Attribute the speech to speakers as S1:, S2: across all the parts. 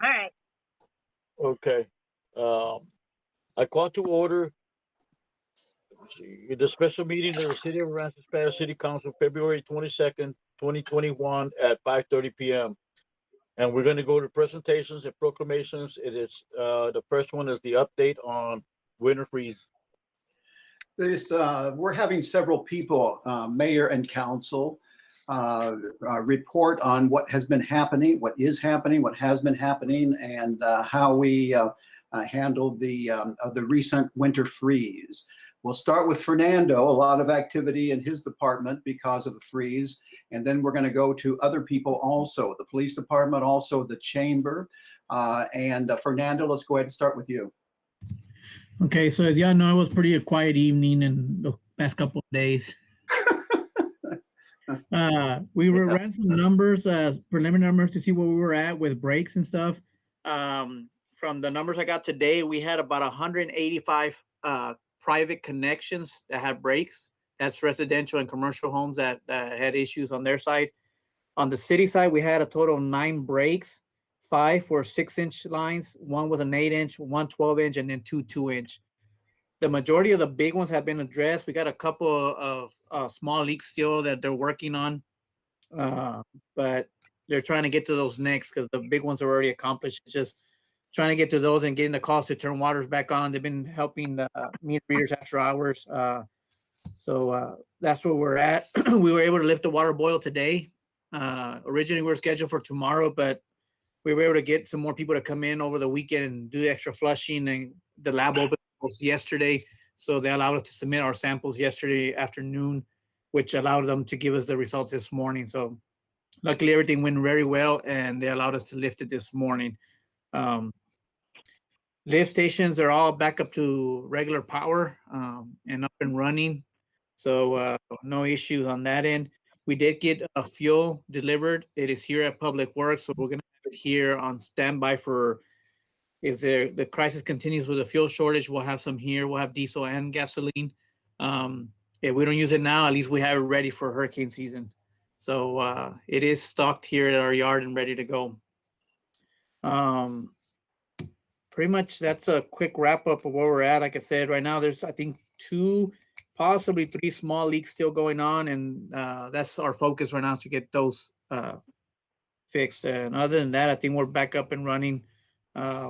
S1: right.
S2: Okay. I call to order the special meeting of the City of Aransas City Council, February 22nd, 2021 at 5:30 p.m. And we're going to go to presentations and proclamations. It is the first one is the update on winter freeze.
S3: We're having several people, mayor and council, report on what has been happening, what is happening, what has been happening, and how we handled the recent winter freeze. We'll start with Fernando, a lot of activity in his department because of the freeze. And then we're going to go to other people also, the police department, also the chamber. Fernando, let's go ahead and start with you.
S4: Okay, so as y'all know, it was pretty a quiet evening in the past couple of days. We ran some numbers, preliminary numbers to see where we were at with breaks and stuff. From the numbers I got today, we had about 185 private connections that had breaks. That's residential and commercial homes that had issues on their side. On the city side, we had a total of 9 breaks. 5 were 6-inch lines, 1 was an 8-inch, 1 12-inch, and then 2 2-inch. The majority of the big ones have been addressed. We got a couple of small leaks still that they're working on, but they're trying to get to those next because the big ones are already accomplished. It's just trying to get to those and getting the calls to turn waters back on. They've been helping the meter readers after hours. So that's where we're at. We were able to lift the water boil today. Originally, we were scheduled for tomorrow, but we were able to get some more people to come in over the weekend and do the extra flushing, and the lab opened yesterday. So they allowed us to submit our samples yesterday afternoon, which allowed them to give us the results this morning. So luckily, everything went very well, and they allowed us to lift it this morning. Lift stations are all back up to regular power and up and running. So no issues on that end. We did get a fuel delivered. It is here at Public Works. So we're going to have it here on standby for if the crisis continues with a fuel shortage, we'll have some here. We'll have diesel and gasoline. If we don't use it now, at least we have it ready for hurricane season. So it is stocked here at our yard and ready to go. Pretty much that's a quick wrap up of where we're at. Like I said, right now there's I think 2, possibly 3 small leaks still going on, and that's our focus right now to get those fixed. And other than that, I think we're back up and running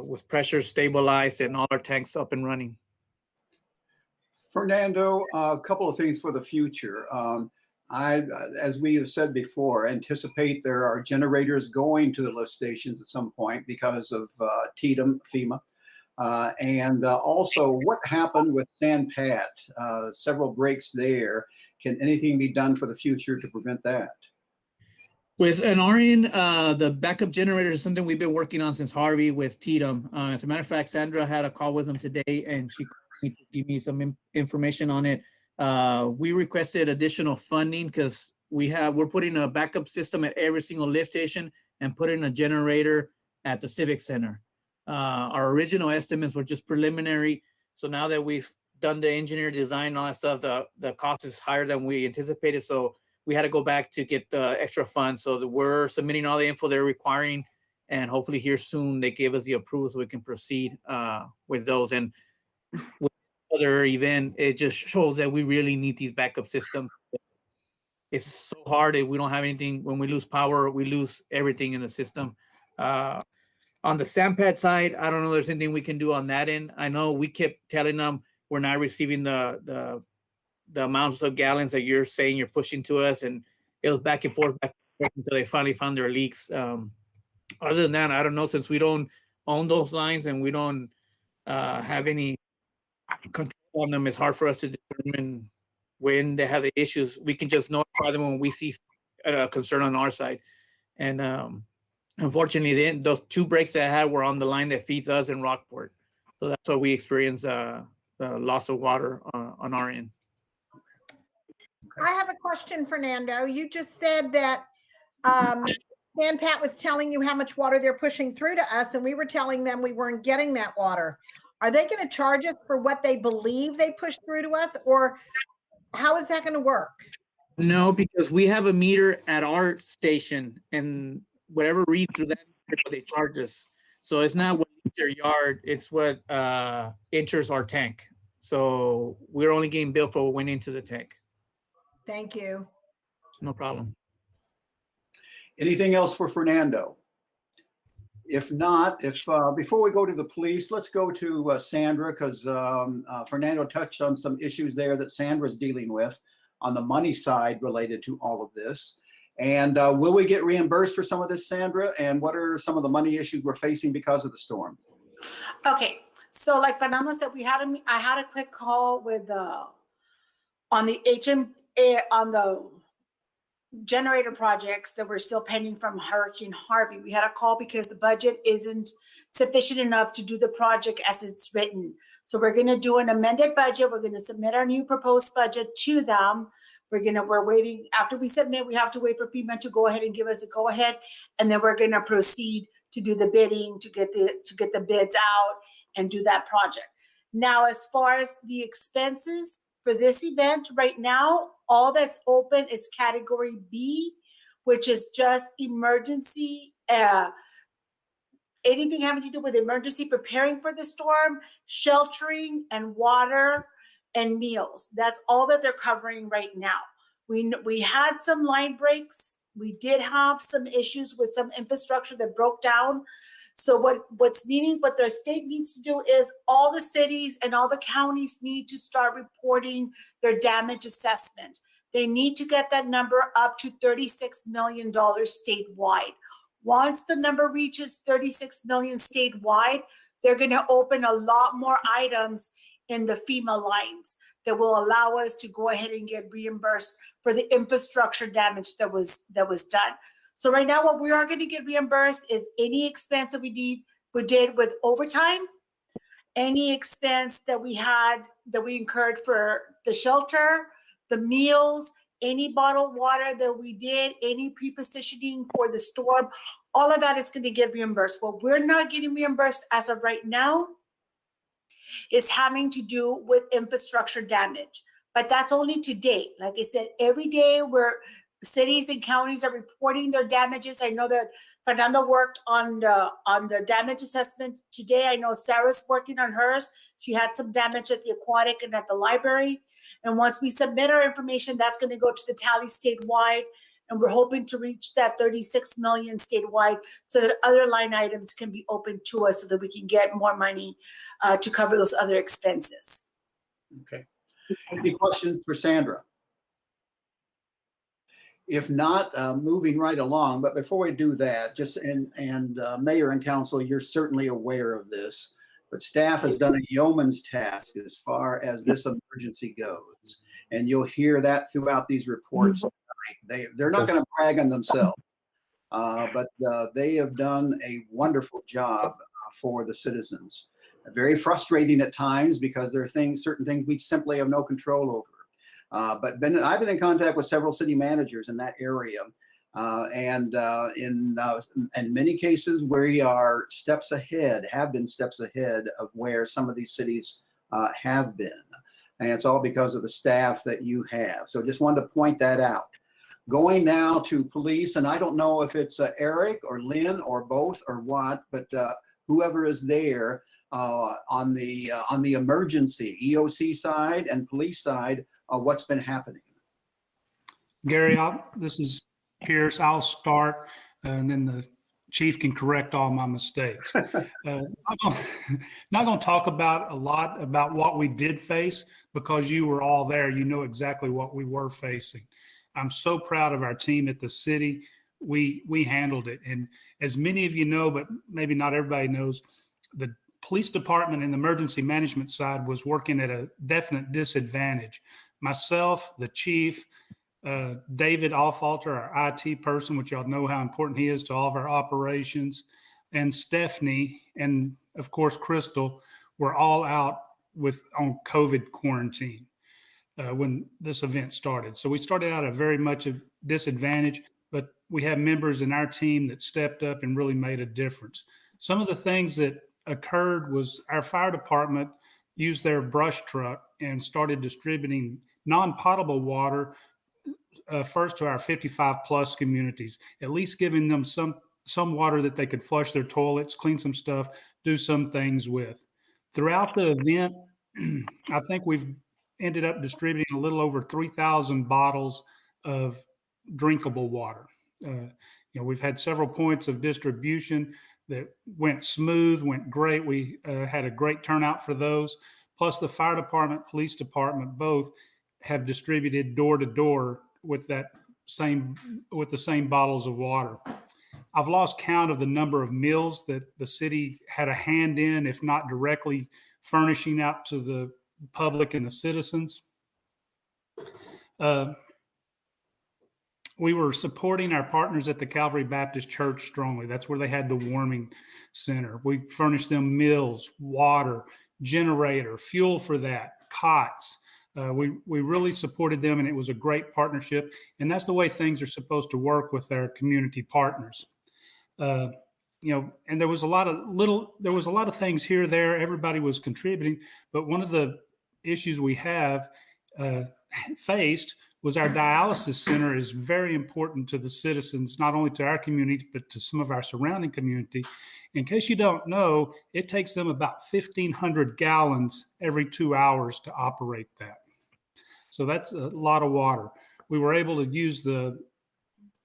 S4: with pressure stabilized and all our tanks up and running.
S3: Fernando, a couple of things for the future. As we have said before, anticipate there are generators going to the lift stations at some point because of FEMA. And also, what happened with San Pat? Several breaks there. Can anything be done for the future to prevent that?
S4: With an RN, the backup generator is something we've been working on since Harvey with Tatum. As a matter of fact, Sandra had a call with them today, and she gave me some information on it. We requested additional funding because we're putting a backup system at every single lift station and putting a generator at the Civic Center. Our original estimates were just preliminary. So now that we've done the engineer design and all that stuff, the cost is higher than we anticipated. So we had to go back to get the extra funds. So we're submitting all the info they're requiring, and hopefully here soon they give us the approval so we can proceed with those. And with other event, it just shows that we really need these backup systems. It's so hard if we don't have anything. When we lose power, we lose everything in the system. On the Sampad side, I don't know if there's anything we can do on that end. I know we kept telling them we're not receiving the amounts of gallons that you're saying you're pushing to us, and it was back and forth until they finally found their leaks. Other than that, I don't know, since we don't own those lines and we don't have any control on them, it's hard for us to determine when they have the issues. We can just notify them when we see a concern on our side. And unfortunately, those 2 breaks that I had were on the line that feeds us in Rockport. So that's why we experienced the loss of water on our end.
S1: I have a question, Fernando. You just said that San Pat was telling you how much water they're pushing through to us, and we were telling them we weren't getting that water. Are they going to charge us for what they believe they pushed through to us, or how is that going to work?
S4: No, because we have a meter at our station, and whatever read through that, they charge us. So it's not what hits your yard, it's what enters our tank. So we're only getting billed for what went into the tank.
S1: Thank you.
S4: No problem.
S3: Anything else for Fernando? If not, before we go to the police, let's go to Sandra, because Fernando touched on some issues there that Sandra's dealing with on the money side related to all of this. And will we get reimbursed for some of this, Sandra? And what are some of the money issues we're facing because of the storm?
S5: Okay, so like Fernando said, I had a quick call with on the on the generator projects that were still pending from Hurricane Harvey. We had a call because the budget isn't sufficient enough to do the project as it's written. So we're going to do an amended budget. We're going to submit our new proposed budget to them. We're waiting. After we submit, we have to wait for FEMA to go ahead and give us the go ahead, and then we're going to proceed to do the bidding, to get the bids out and do that project. Now, as far as the expenses for this event right now, all that's open is category B, which is just emergency, anything having to do with emergency preparing for the storm, sheltering, and water and meals. That's all that they're covering right now. We had some line breaks. We did have some issues with some infrastructure that broke down. So what the state needs to do is all the cities and all the counties need to start reporting their damage assessment. They need to get that number up to $36 million statewide. Once the number reaches 36 million statewide, they're going to open a lot more items in the FEMA lines that will allow us to go ahead and get reimbursed for the infrastructure damage that was done. So right now, what we are going to get reimbursed is any expense that we did with overtime, any expense that we incurred for the shelter, the meals, any bottled water that we did, any pre-positioning for the storm, all of that is going to get reimbursed. What we're not getting reimbursed as of right now is having to do with infrastructure damage. But that's only to date. Like I said, every day cities and counties are reporting their damages. I know that Fernando worked on the damage assessment today. I know Sarah's working on hers. She had some damage at the aquatic and at the library. And once we submit our information, that's going to go to the tally statewide. And we're hoping to reach that 36 million statewide so that other line items can be open to us so that we can get more money to cover those other expenses.
S3: Okay. Any questions for Sandra? If not, moving right along, but before we do that, Mayor and Council, you're certainly aware of this, but staff has done a yeoman's task as far as this emergency goes. And you'll hear that throughout these reports tonight. They're not going to brag on themselves, but they have done a wonderful job for the citizens. Very frustrating at times because there are certain things we simply have no control over. But I've been in contact with several city managers in that area, and in many cases we are have been steps ahead of where some of these cities have been, and it's all because of the staff that you have. So just wanted to point that out. Going now to police, and I don't know if it's Eric or Lynn or both or what, but whoever is there on the emergency EOC side and police side. What's been happening?
S6: Gary, this is Pierce. I'll start, and then the chief can correct all my mistakes. Not going to talk a lot about what we did face because you were all there. You know exactly what we were facing. I'm so proud of our team at the city. We handled it, and as many of you know, but maybe not everybody knows, the police department and the emergency management side was working at a definite disadvantage. Myself, the chief, David Offalter, our IT person, which y'all know how important he is to all of our operations, and Stephanie, and of course, Crystal, were all out on COVID quarantine when this event started. So we started out at very much a disadvantage, but we have members in our team that stepped up and really made a difference. Some of the things that occurred was our fire department used their brush truck and started distributing non-potable water first to our 55 plus communities, at least giving them some some water that they could flush their toilets, clean some stuff, do some things with. Throughout the event, I think we've ended up distributing a little over 3,000 bottles of drinkable water. We've had several points of distribution that went smooth, went great. We had a great turnout for those. Plus the fire department, police department, both have distributed door to door with the same bottles of water. I've lost count of the number of meals that the city had a hand in, if not directly furnishing out to the public and the citizens. We were supporting our partners at the Calvary Baptist Church strongly. That's where they had the warming center. We furnished them meals, water, generator, fuel for that, cots. We really supported them, and it was a great partnership. And that's the way things are supposed to work with our community partners. And there was a lot of things here, there. Everybody was contributing, but one of the issues we have faced was our dialysis center is very important to the citizens, not only to our community, but to some of our surrounding community. In case you don't know, it takes them about 1,500 gallons every 2 hours to operate that. So that's a lot of water. We were able to use the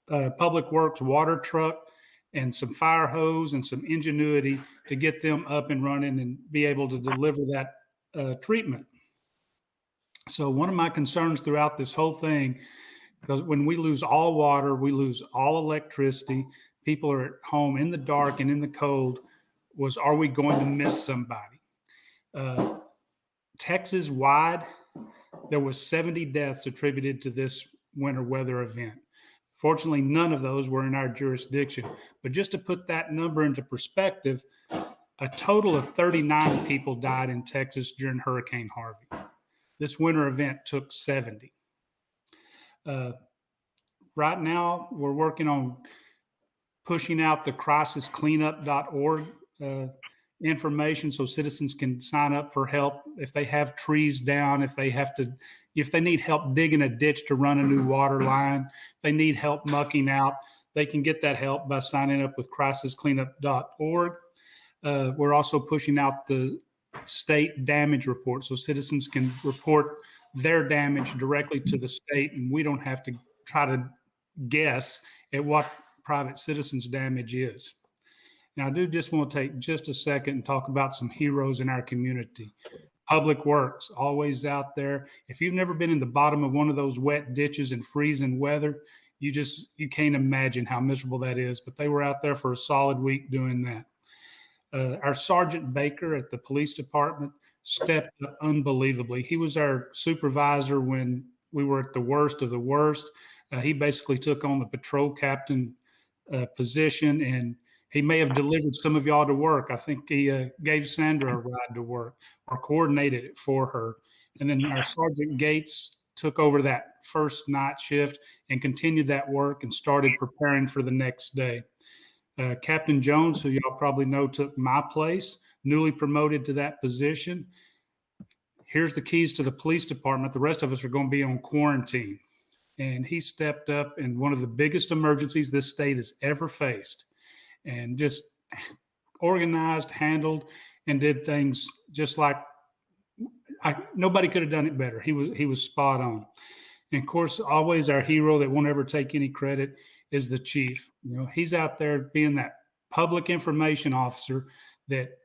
S6: Public Works water truck and some fire hose and some ingenuity to get them up and running and be able to deliver that treatment. So one of my concerns throughout this whole thing, because when we lose all water, we lose all electricity, people are at home in the dark and in the cold, was, are we going to miss somebody? Texas wide, there was 70 deaths attributed to this winter weather event. Fortunately, none of those were in our jurisdiction. But just to put that number into perspective, a total of 39 people died in Texas during Hurricane Harvey. This winter event took 70. Right now, we're working on pushing out the crisiscleanup.org information so citizens can sign up for help if they have trees down, if they need help digging a ditch to run a new water line, if they need help mucking out, they can get that help by signing up with crisiscleanup.org. We're also pushing out the state damage report so citizens can report their damage directly to the state, and we don't have to try to guess at what private citizens' damage is. Now, I do just want to take just a second and talk about some heroes in our community. Public Works, always out there. If you've never been in the bottom of one of those wet ditches in freezing weather, you can't imagine how miserable that is, but they were out there for a solid week doing that. Our Sergeant Baker at the police department stepped up unbelievably. He was our supervisor when we were at the worst of the worst. He basically took on the patrol captain position, and he may have delivered some of y'all to work. I think he gave Sandra a ride to work or coordinated it for her. And then our Sergeant Gates took over that first night shift and continued that work and started preparing for the next day. Captain Jones, who y'all probably know, took my place, newly promoted to that position. Here's the keys to the police department. The rest of us are going to be on quarantine. And he stepped up in one of the biggest emergencies this state has ever faced and just organized, handled, and did things just like nobody could have done it better. He was spot on. And of course, always our hero that won't ever take any credit is the chief. He's out there being that public information officer that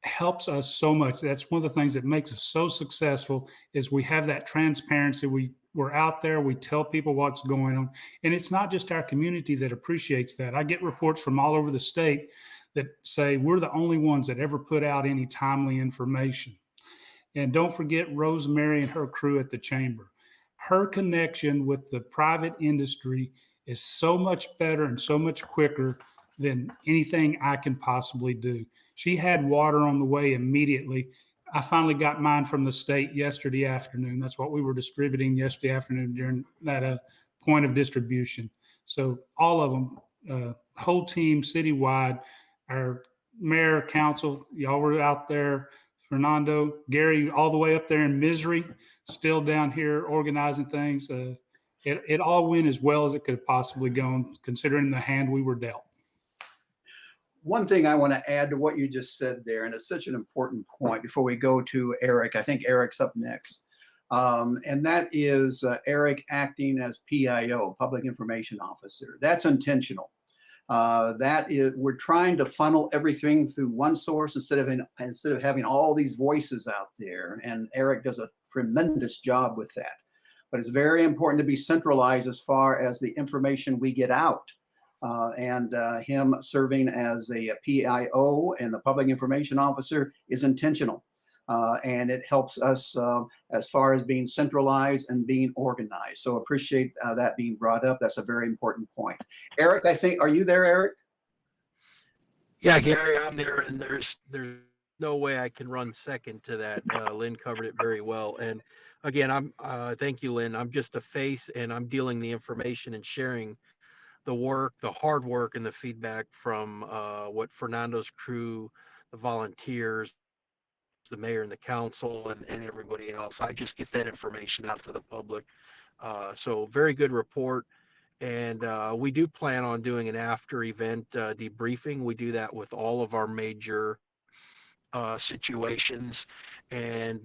S6: helps us so much. That's one of the things that makes us so successful is we have that transparency. We're out there, we tell people what's going on. And it's not just our community that appreciates that. I get reports from all over the state that say we're the only ones that ever put out any timely information. And don't forget Rosemary and her crew at the chamber. Her connection with the private industry is so much better and so much quicker than anything I can possibly do. She had water on the way immediately. I finally got mine from the state yesterday afternoon. That's what we were distributing yesterday afternoon during that point of distribution. So all of them, whole team citywide, our mayor, council, y'all were out there. Fernando, Gary, all the way up there in Misery, still down here organizing things. It all went as well as it could have possibly gone, considering the hand we were dealt.
S3: One thing I want to add to what you just said there, and it's such an important point before we go to Eric. I think Eric's up next. And that is Eric acting as PIO, Public Information Officer. That's intentional. That is, we're trying to funnel everything through one source instead of having all these voices out there. And Eric does a tremendous job with that. But it's very important to be centralized as far as the information we get out. And him serving as a PIO and the Public Information Officer is intentional. And it helps us as far as being centralized and being organized. So appreciate that being brought up. That's a very important point. Eric, I think, are you there, Eric?
S7: Yeah, Gary, I'm there, and there's no way I can run second to that. Lynn covered it very well. And again, thank you, Lynn. I'm just a face, and I'm dealing the information and sharing the work, the hard work, and the feedback from what Fernando's crew, the volunteers, the mayor and the council, and everybody else. I just get that information out to the public. So very good report. And we do plan on doing an after event debriefing. We do that with all of our major situations. And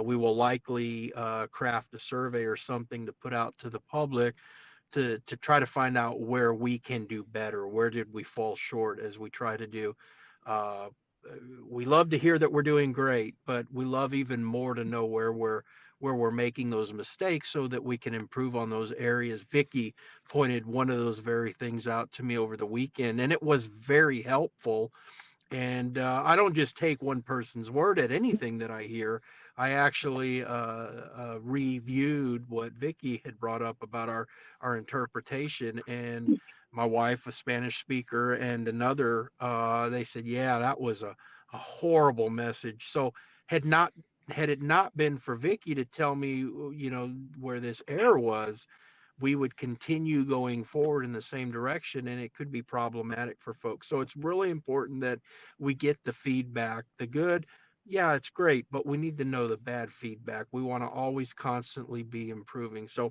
S7: we will likely craft a survey or something to put out to the public to try to find out where we can do better. Where did we fall short as we try to do? We love to hear that we're doing great, but we love even more to know where we're making those mistakes so that we can improve on those areas. Vicky pointed one of those very things out to me over the weekend, and it was very helpful. And I don't just take one person's word at anything that I hear. I actually reviewed what Vicky had brought up about our interpretation, and my wife, a Spanish speaker, and another, they said, yeah, that was a horrible message. So had it not been for Vicky to tell me, where this error was, we would continue going forward in the same direction, and it could be problematic for folks. So it's really important that we get the feedback. The good, yeah, it's great, but we need to know the bad feedback. We want to always constantly be improving. So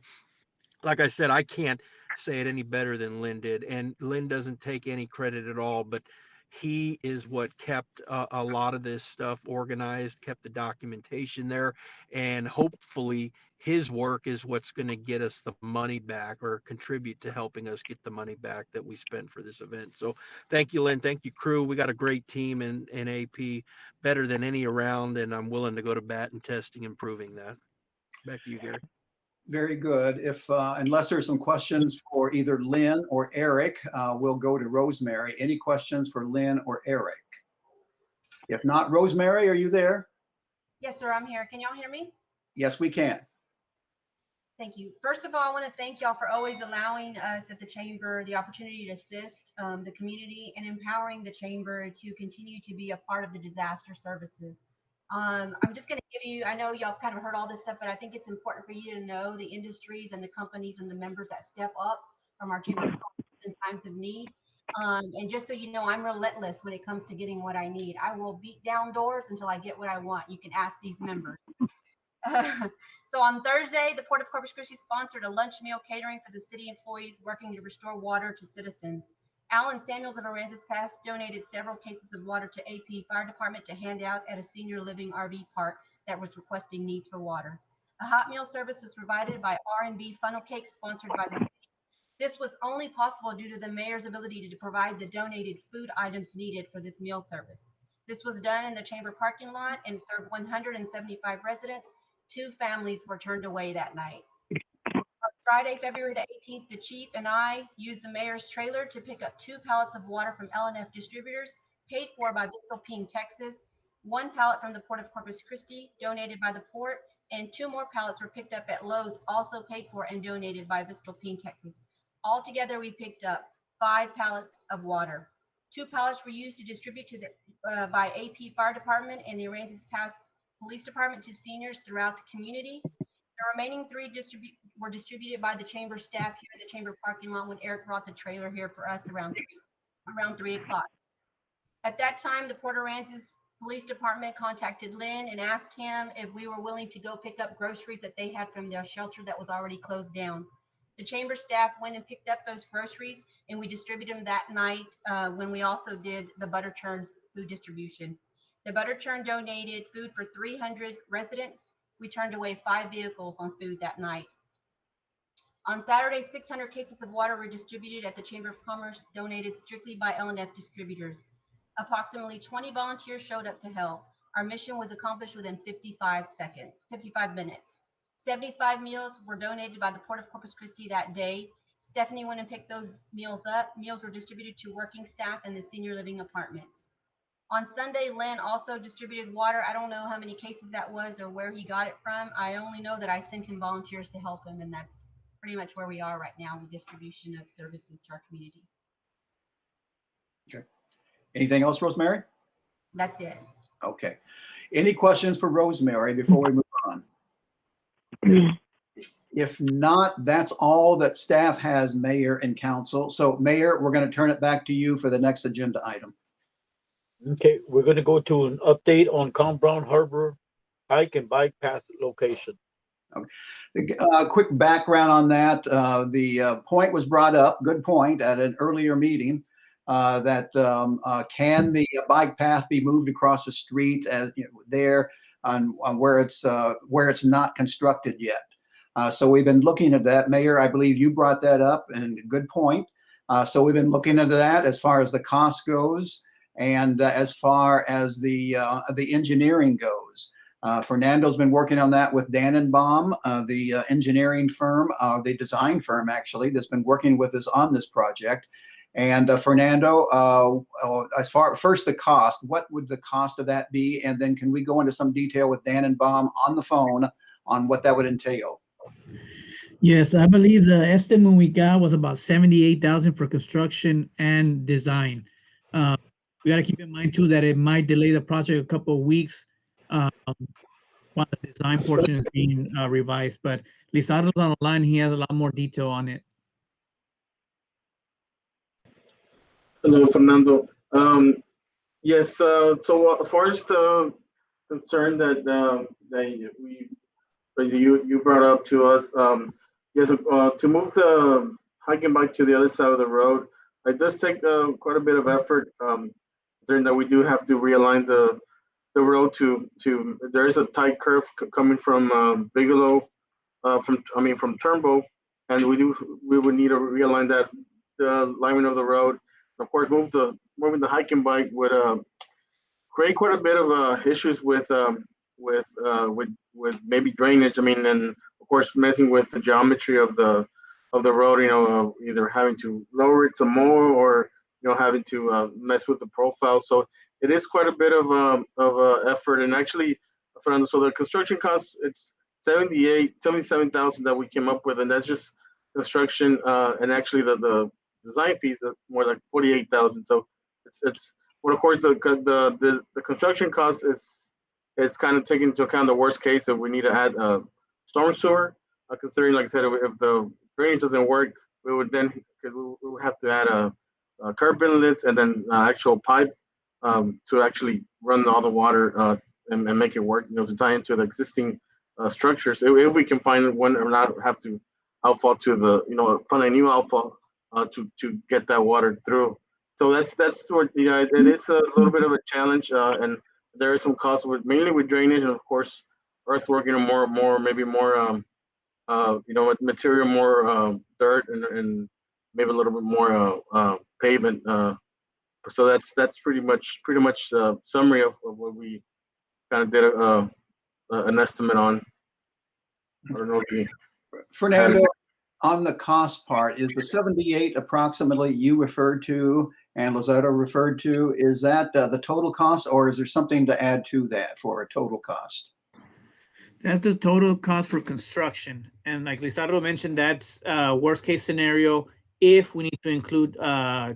S7: like I said, I can't say it any better than Lynn did, and Lynn doesn't take any credit at all, but he is what kept a lot of this stuff organized, kept the documentation there, and hopefully his work is what's going to get us the money back or contribute to helping us get the money back that we spent for this event. So thank you, Lynn. Thank you, crew. We got a great team in AP, better than any around, and I'm willing to go to bat in testing, improving that. Back to you, Gary.
S3: Very good. If unless there's some questions for either Lynn or Eric, we'll go to Rosemary. Any questions for Lynn or Eric? If not, Rosemary, are you there?
S8: Yes, sir, I'm here. Can y'all hear me?
S3: Yes, we can.
S8: Thank you. First of all, I want to thank y'all for always allowing us at the Chamber the opportunity to assist the community and empowering the Chamber to continue to be a part of the disaster services. I'm just going to give you, I know y'all kind of heard all this stuff, but I think it's important for you to know the industries and the companies and the members that step up from our Chamber of Commerce in times of need. And just so you know, I'm relentless when it comes to getting what I need. I will beat down doors until I get what I want. You can ask these members. So on Thursday, the Port of Corpus Christi sponsored a lunch meal catering for the city employees working to restore water to citizens. Alan Samuels of Aransas Pass donated several cases of water to AP Fire Department to hand out at a senior living RV park that was requesting needs for water. A hot meal service was provided by R&B Funnel Cake, sponsored by the city. This was only possible due to the mayor's ability to provide the donated food items needed for this meal service. This was done in the chamber parking lot and served 175 residents. 2 families were turned away that night. On Friday, February the 18th, the chief and I used the mayor's trailer to pick up 2 pallets of water from L&F distributors, paid for by Voestalpine, Texas. 1 pallet from the Port of Corpus Christi, donated by the port, and 2 more pallets were picked up at Lowe's, also paid for and donated by Voestalpine, Texas. Altogether, we picked up 5 pallets of water. 2 pallets were used to distribute to the by AP Fire Department and the Aransas Pass Police Department to seniors throughout the community. The remaining 3 were distributed by the chamber staff here in the chamber parking lot when Eric brought the trailer here for us around 3 o'clock. At that time, the Port Aransas Police Department contacted Lynn and asked him if we were willing to go pick up groceries that they had from their shelter that was already closed down. The chamber staff went and picked up those groceries, and we distributed them that night when we also did the Butter Churn's food distribution. The Butter Churn donated food for 300 residents. We turned away 5 vehicles on food that night. On Saturday, 600 cases of water were distributed at the Chamber of Commerce, donated strictly by L&F distributors. Approximately 20 volunteers showed up to help. Our mission was accomplished within 55 minutes. 75 meals were donated by the Port of Corpus Christi that day. Stephanie went and picked those meals up. Meals were distributed to working staff in the senior living apartments. On Sunday, Len also distributed water. I don't know how many cases that was or where he got it from. I only know that I sent him volunteers to help him, and that's pretty much where we are right now with distribution of services to our community.
S3: Okay. Anything else, Rosemary?
S8: That's it.
S3: Okay. Any questions for Rosemary before we move on? If not, that's all that staff has, Mayor and Council. So, Mayor, we're going to turn it back to you for the next agenda item.
S2: Okay, we're going to go to an update on Con Brown Harbor hike and bike path location.
S3: Quick background on that. The point was brought up, good point, at an earlier meeting that can the bike path be moved across the street as there on where it's not constructed yet. So we've been looking at that. Mayor, I believe you brought that up, and good point. So we've been looking into that as far as the cost goes, and as far as the engineering goes. Fernando's been working on that with Dannenbaum, the engineering firm, the design firm actually, that's been working with us on this project. And Fernando, as far first the cost, what would the cost of that be? And then can we go into some detail with Dannenbaum on the phone on what that would entail?
S4: Yes, I believe the estimate we got was about 78,000 for construction and design. We got to keep in mind too that it might delay the project a couple of weeks while the design portion is being revised. But Lizardo's on the line; he has a lot more detail on it.
S9: Hello, Fernando. Yes. So first, concern that you brought up to us. Yes, to move the hike and bike to the other side of the road, it does take quite a bit of effort. Considering that we do have to realign the road to there is a tight curve coming from Bigelow, from Turnbow, and we would need to realign that the alignment of the road. Of course, moving the hike and bike would create quite a bit of issues with maybe drainage. And of course messing with the geometry of the road. Either having to lower it some more or having to mess with the profile. So it is quite a bit of effort. And actually, Fernando, so the construction costs, it's 77,000 that we came up with, and that's just construction. And actually the design fees are more like 48,000. So it's well, of course the construction cost is kind of taking into account the worst case if we need to add storm sewer. Considering, like I said, if the drainage doesn't work, we would have to add a curb inlets and then actual pipe to actually run all the water and make it work. To tie into the existing structures. If we can find one or not have to outfall to the find a new outfall to get that water through. So that's what it is a little bit of a challenge, and there is some costs mainly with drainage and of course earthwork, maybe more material, more dirt and maybe a little bit more pavement. So that's pretty much summary of what we kind of did an estimate on. I don't know if you
S3: Fernando, on the cost part, is the 78 approximately you referred to and Lizardo referred to, is that the total cost, or is there something to add to that for a total cost?
S4: That's the total cost for construction. And like Lizardo mentioned, that's worst case scenario if we need to include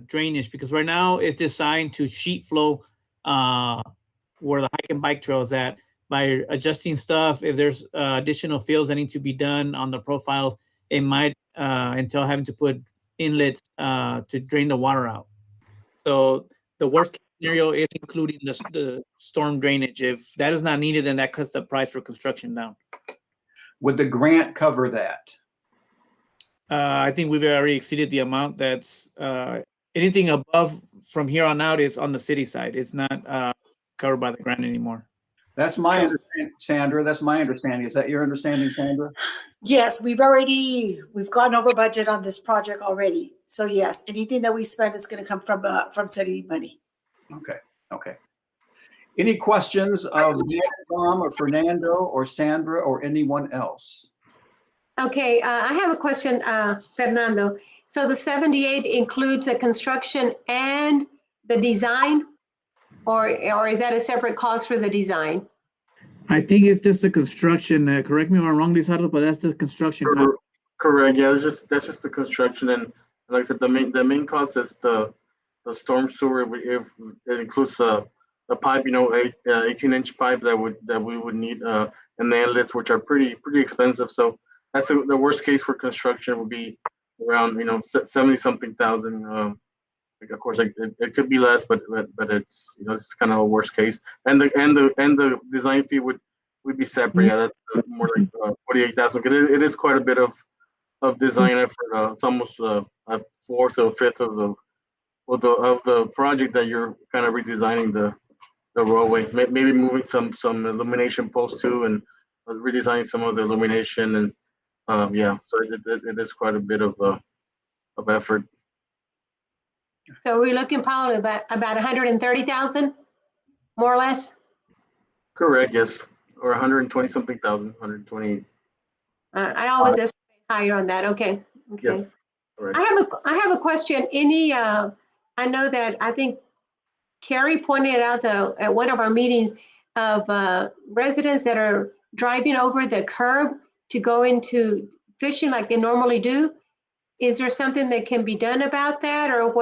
S4: drainage, because right now it's designed to sheet flow where the hike and bike trail is at. By adjusting stuff, if there's additional fields that need to be done on the profiles, it might entail having to put inlets to drain the water out. So the worst case scenario is including the storm drainage. If that is not needed, then that cuts the price for construction down.
S3: Would the grant cover that?
S4: I think we've already exceeded the amount that's, anything above from here on out is on the city side. It's not covered by the grant anymore.
S3: That's my understanding, Sandra. That's my understanding. Is that your understanding, Sandra?
S5: Yes, we've gone over budget on this project already. So yes, anything that we spend is going to come from city money.
S3: Okay, okay. Any questions of Tom or Fernando or Sandra or anyone else?
S10: Okay, I have a question, Fernando. So the 78 includes the construction and the design, or is that a separate cost for the design?
S4: I think it's just the construction. Correct me if I'm wrong, Lizardo, but that's the construction cost.
S9: Correct. Yeah, that's just the construction, and like I said, the main cost is the storm sewer. If it includes the pipe, 18-inch pipe that we would need, and the inlets, which are pretty expensive. So that's the worst case for construction would be around 70-something thousand. Of course, it could be less, but it's it's kind of a worst case. And the design fee would be separate. Yeah, that's more like 48,000. Because it is quite a bit of design effort. It's almost a fourth or fifth of the project that you're kind of redesigning the roadway. Maybe moving some illumination posts too, and redesigning some of the illumination. And yeah, so it is quite a bit of effort.
S10: So we're looking probably about 130,000, more or less?
S9: Correct, yes. Or 120-something thousand, 128.
S10: I always estimate higher on that. Okay.
S9: Yes. Correct.
S10: I have a question. I know that I think Carrie pointed out at one of our meetings of residents that are driving over the curb to go into fishing like they normally do. Is there something that can be done about that, or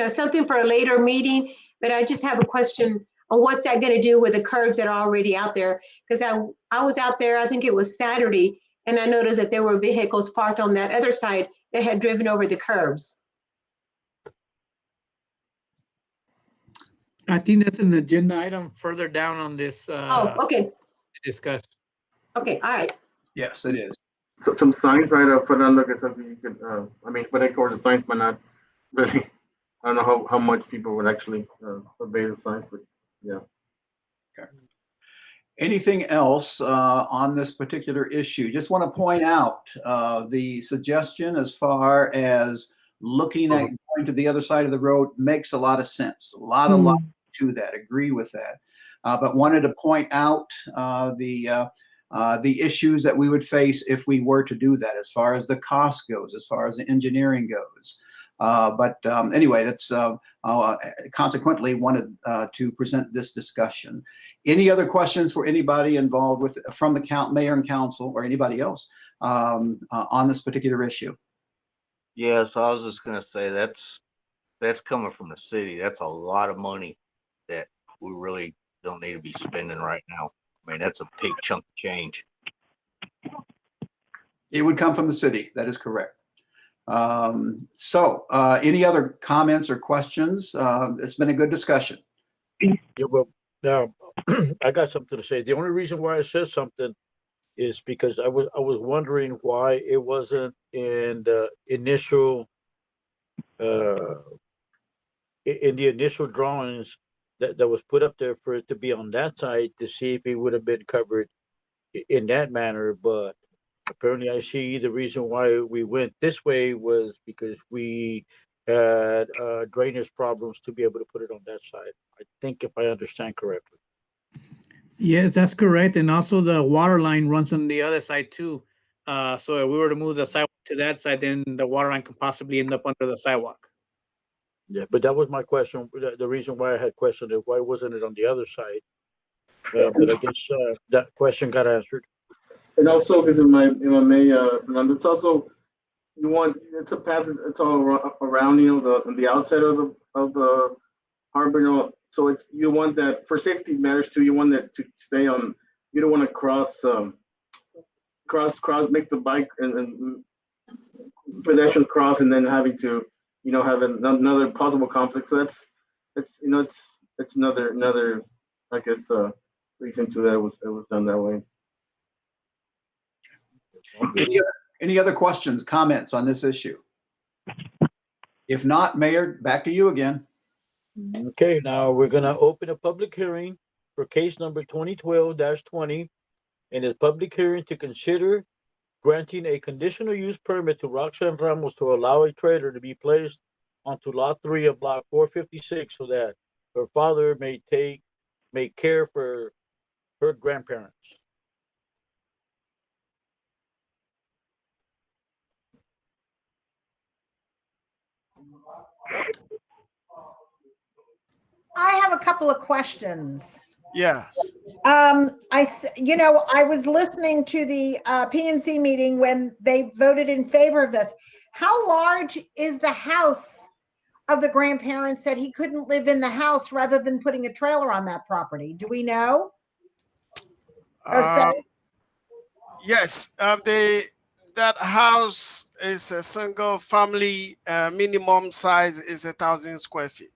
S10: something for a later meeting? But I just have a question on what's that going to do with the curbs that are already out there? Because I was out there, I think it was Saturday, and I noticed that there were vehicles parked on that other side that had driven over the curbs.
S4: I think that's an agenda item further down on this.
S10: Okay.
S4: Discuss.
S10: Okay, all right.
S3: Yes, it is.
S9: So some signs, right, Fernando, is something you could, but of course the signs might not really, I don't know how much people would actually obey the signs, but yeah.
S3: Okay. Anything else on this particular issue? Just want to point out the suggestion as far as looking at going to the other side of the road makes a lot of sense. A lot to that. Agree with that. But wanted to point out the issues that we would face if we were to do that, as far as the cost goes, as far as the engineering goes. But anyway, that's consequently wanted to present this discussion. Any other questions for anybody involved from the mayor and council or anybody else on this particular issue?
S11: Yeah, so I was just gonna say that's coming from the city. That's a lot of money that we really don't need to be spending right now. I mean, that's a big chunk of change.
S3: It would come from the city. That is correct. So any other comments or questions? It's been a good discussion.
S2: Yeah, well, now I got something to say. The only reason why I said something is because I was wondering why it wasn't in the initial drawings that was put up there for it to be on that side to see if it would have been covered in that manner. But apparently I see the reason why we went this way was because we had drainage problems to be able to put it on that side. I think if I understand correctly.
S4: Yes, that's correct. And also the water line runs on the other side too. So if we were to move the sidewalk to that side, then the water line could possibly end up under the sidewalk.
S2: Yeah, but that was my question. The reason why I had questioned it, why wasn't it on the other side? But I guess that question got answered.
S9: And also, because in my May, Fernando, it's also it's a path. It's all around the outside of the harbor. So it's you want that for safety matters too. You want that to stay on. You don't want to cross, make the bike and pedestrian cross, and then having to have another possible conflict. So it's another I guess reason to that it was done that way.
S3: Any other questions, comments on this issue? If not, Mayor, back to you again.
S2: Okay, now we're gonna open a public hearing for case number 2012-20, and a public hearing to consider granting a conditional use permit to Roxanne Ramos to allow a trailer to be placed onto lot 3 of block 456 so that her father may care for her grandparents.
S1: I have a couple of questions.
S12: Yes.
S1: I was listening to the PNC meeting when they voted in favor of this. How large is the house of the grandparents that he couldn't live in the house rather than putting a trailer on that property? Do we know?
S12: Yes. That house is a single family. Minimum size is 1,000 square feet.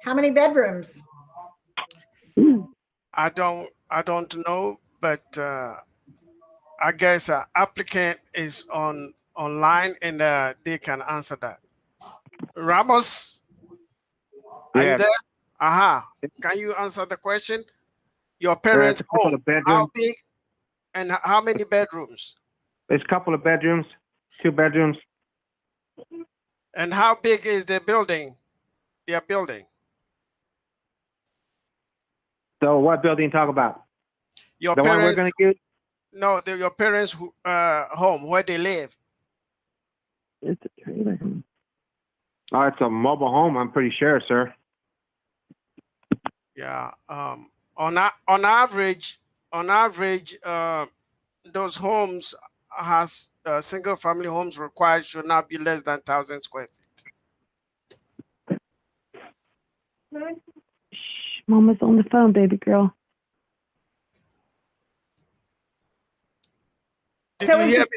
S1: How many bedrooms?
S12: I don't know, but I guess applicant is online and they can answer that. Ramos, are you there? Aha. Can you answer the question? Your parents' home, how big and how many bedrooms?
S13: There's a couple of bedrooms, 2 bedrooms.
S12: And how big is the building? Their building?
S13: So what building talk about?
S12: Your
S13: The one we're
S12: parents,
S13: gonna get?
S12: no, your parents' home, where they live.
S13: It's a trailer. Oh, it's a mobile home, I'm pretty sure, sir.
S12: Yeah. On average, those homes has single family homes required should not be less than 1,000 square feet.
S14: Shh, Mama's on the phone, baby girl.
S1: So
S12: Did you hear me?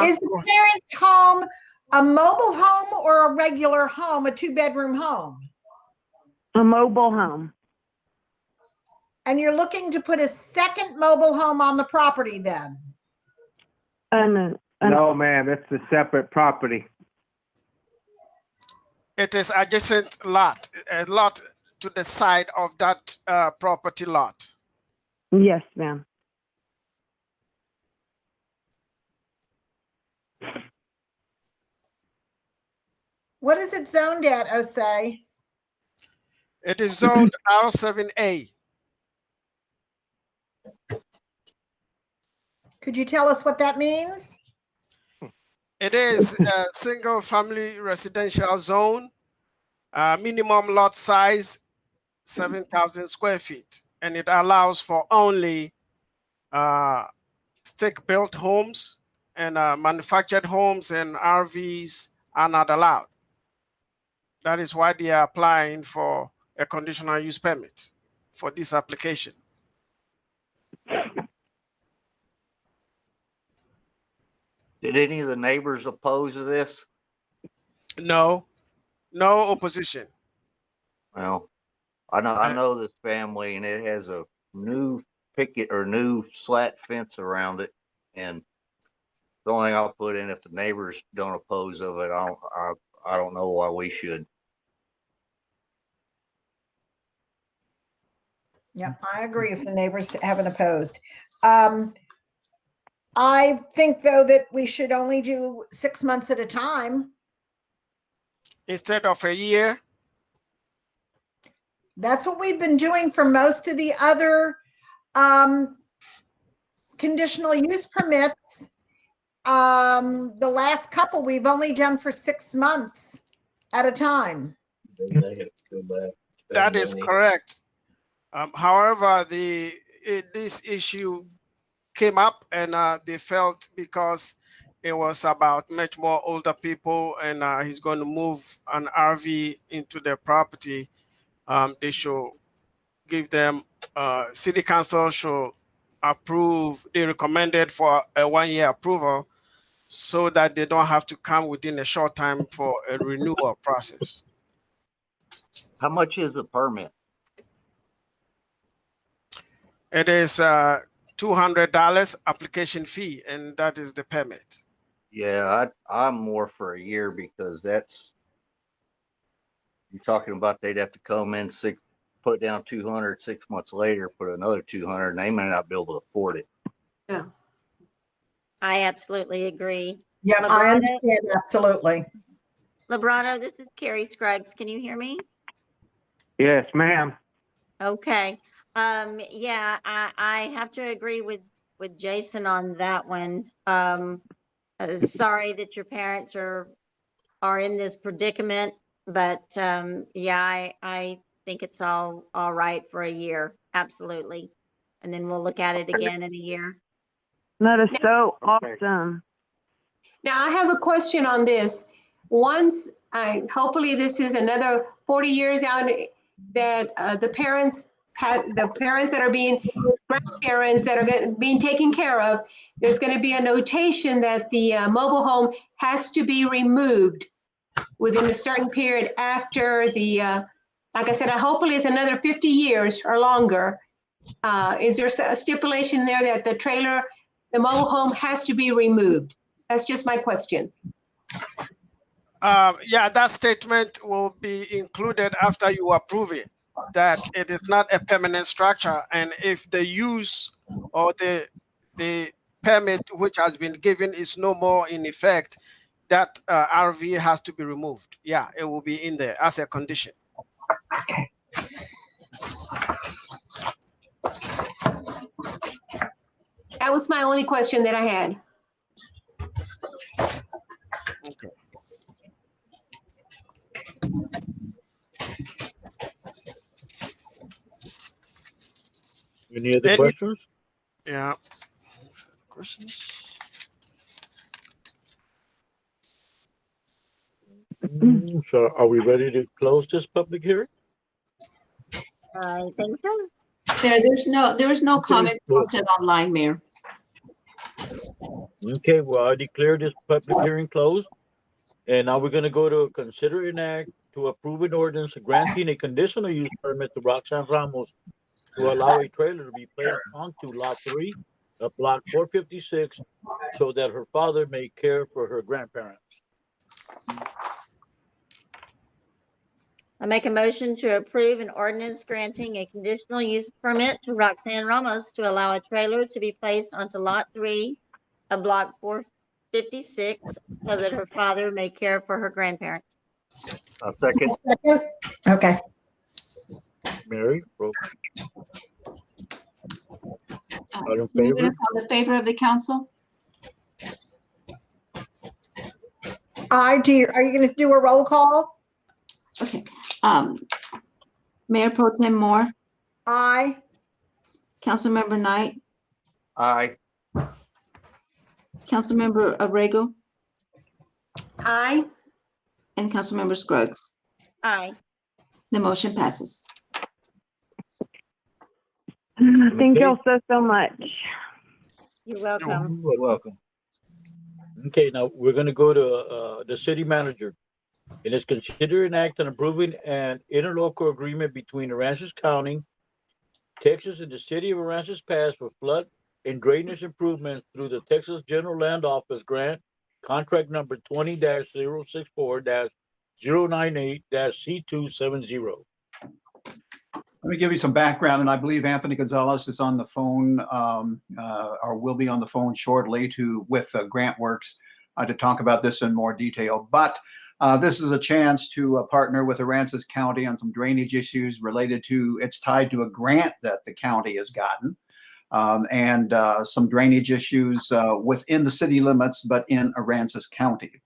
S1: is the parents' home a mobile home or a regular home, a 2-bedroom home?
S14: A mobile home.
S1: And you're looking to put a second mobile home on the property then?
S13: No, ma'am, it's a separate property.
S12: It is adjacent a lot to the side of that property lot.
S14: Yes, ma'am.
S1: What is it zoned at, Osei?
S12: It is zoned R7A.
S1: Could you tell us what that means?
S12: It is a single family residential zone, minimum lot size 7,000 square feet, and it allows for only stick-built homes, and manufactured homes and RVs are not allowed. That is why they are applying for a conditional use permit for this application.
S11: Did any of the neighbors oppose to this?
S12: No, no opposition.
S11: Well, I know this family, and it has a new picket or new slat fence around it, and the only thing I'll put in, if the neighbors don't oppose of it, I don't know why we should.
S1: Yep, I agree if the neighbors haven't opposed. I think though that we should only do 6 months at a time.
S12: Instead of a year?
S1: That's what we've been doing for most of the other conditional use permits. The last couple we've only done for 6 months at a time.
S12: That is correct. However, this issue came up, and they felt because it was about much more older people, and he's going to move an RV into their property, they should give them, city council should approve, they recommended for a 1-year approval so that they don't have to come within a short time for a renewal process.
S11: How much is the permit?
S12: It is $200 application fee, and that is the permit.
S11: Yeah, I'm more for a year because that's, you're talking about they'd have to come in put down 200, 6 months later, put another 200, and they may not be able to afford it.
S10: Yeah.
S15: I absolutely agree.
S1: Yeah, I
S15: Librado?
S1: understand, absolutely.
S15: Librado, this is Carrie Scruggs. Can you hear me?
S13: Yes, ma'am.
S15: Okay. Yeah, I have to agree with Jason on that one. Sorry that your parents are in this predicament, but yeah, I think it's all right for a year. Absolutely. And then we'll look at it again in a year.
S14: That is so awesome.
S10: Now, I have a question on this. Once, hopefully this is another 40 years out, that the parents that are being grandparents that are being taken care of, there's going to be a notation that the mobile home has to be removed within a certain period after the, like I said, hopefully it's another 50 years or longer. Is there a stipulation there that the mobile home has to be removed? That's just my question.
S12: Yeah, that statement will be included after you approve it, that it is not a permanent structure. And if the use or the permit which has been given is no more in effect, that RV has to be removed. Yeah, it will be in there as a condition.
S10: That was my only question that I had.
S12: Okay.
S2: Any other questions?
S12: Yeah. Questions?
S2: So are we ready to close this public hearing?
S15: I think so.
S16: There's no
S2: Okay,
S16: comments
S2: well-
S16: posted online, Mayor.
S2: Okay, well, I declare this public hearing closed. And now we're gonna go to consider an act to approve an ordinance granting a conditional use permit to Roxanne Ramos to allow a trailer to be placed onto lot 3 of block 456 so that her father may care for her grandparents.
S15: I make a motion to approve an ordinance granting a conditional use permit to Roxanne Ramos to allow a trailer to be placed onto lot 3 of block 456 so that her father may care for her grandparents.
S11: A second.
S1: Okay.
S2: Mary, roll. All in
S16: You're
S2: favor?
S16: going to call the favor of the council?
S1: Are you going to do a roll call?
S16: Okay. Mayor Pro Tem Moore,
S1: Aye.
S16: Councilmember Knight,
S11: Aye.
S16: Councilmember Abrego,
S10: Aye.
S16: and Councilmember Scruggs.
S15: Aye.
S16: The motion passes.
S14: Thank y'all so much.
S15: You're welcome.
S2: You're welcome. Okay, now we're gonna go to the city manager. It is consider an act on approving an interlocal agreement between Aransas County, Texas, and the city of Aransas Pass for flood and drainage improvements through the Texas General Land Office grant, contract number 20-064-098-C270.
S3: Let me give you some background, and I believe Anthony Gonzalez is on the phone, or will be on the phone shortly with GrantWorks to talk about this in more detail. But this is a chance to partner with Aransas County on some drainage issues related to, it's tied to a grant that the county has gotten, and some drainage issues within the city limits, but in Aransas County.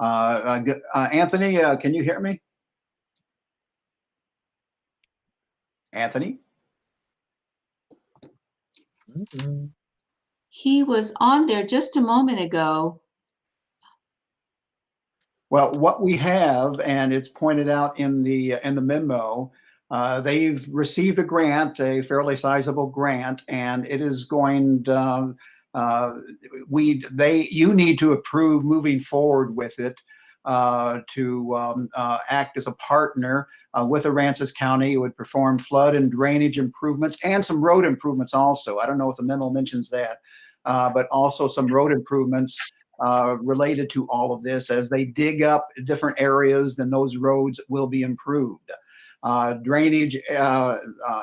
S3: Anthony, can you hear me? Anthony?
S16: He was on there just a moment ago.
S3: Well, what we have, and it's pointed out in the memo, they've received a grant, a fairly sizable grant, and it is going. You need to approve moving forward with it. to act as a partner with Aransas County. It would perform flood and drainage improvements and some road improvements also. I don't know if the memo mentions that, but also some road improvements related to all of this. As they dig up different areas, then those roads will be improved. Drainage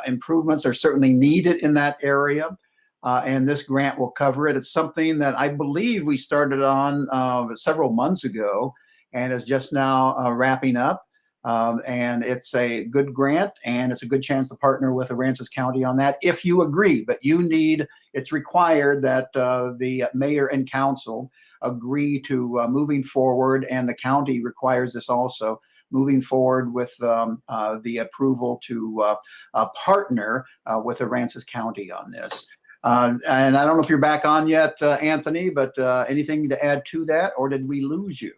S3: improvements are certainly needed in that area, and this grant will cover it. It's something that I believe we started on several months ago and is just now wrapping up. And it's a good grant, and it's a good chance to partner with Aransas County on that if you agree. But it's required that the mayor and council agree to moving forward, and the county requires this also, moving forward with the approval to partner with Aransas County on this. And I don't know if you're back on yet, Anthony, but anything to add to that, or did we lose you?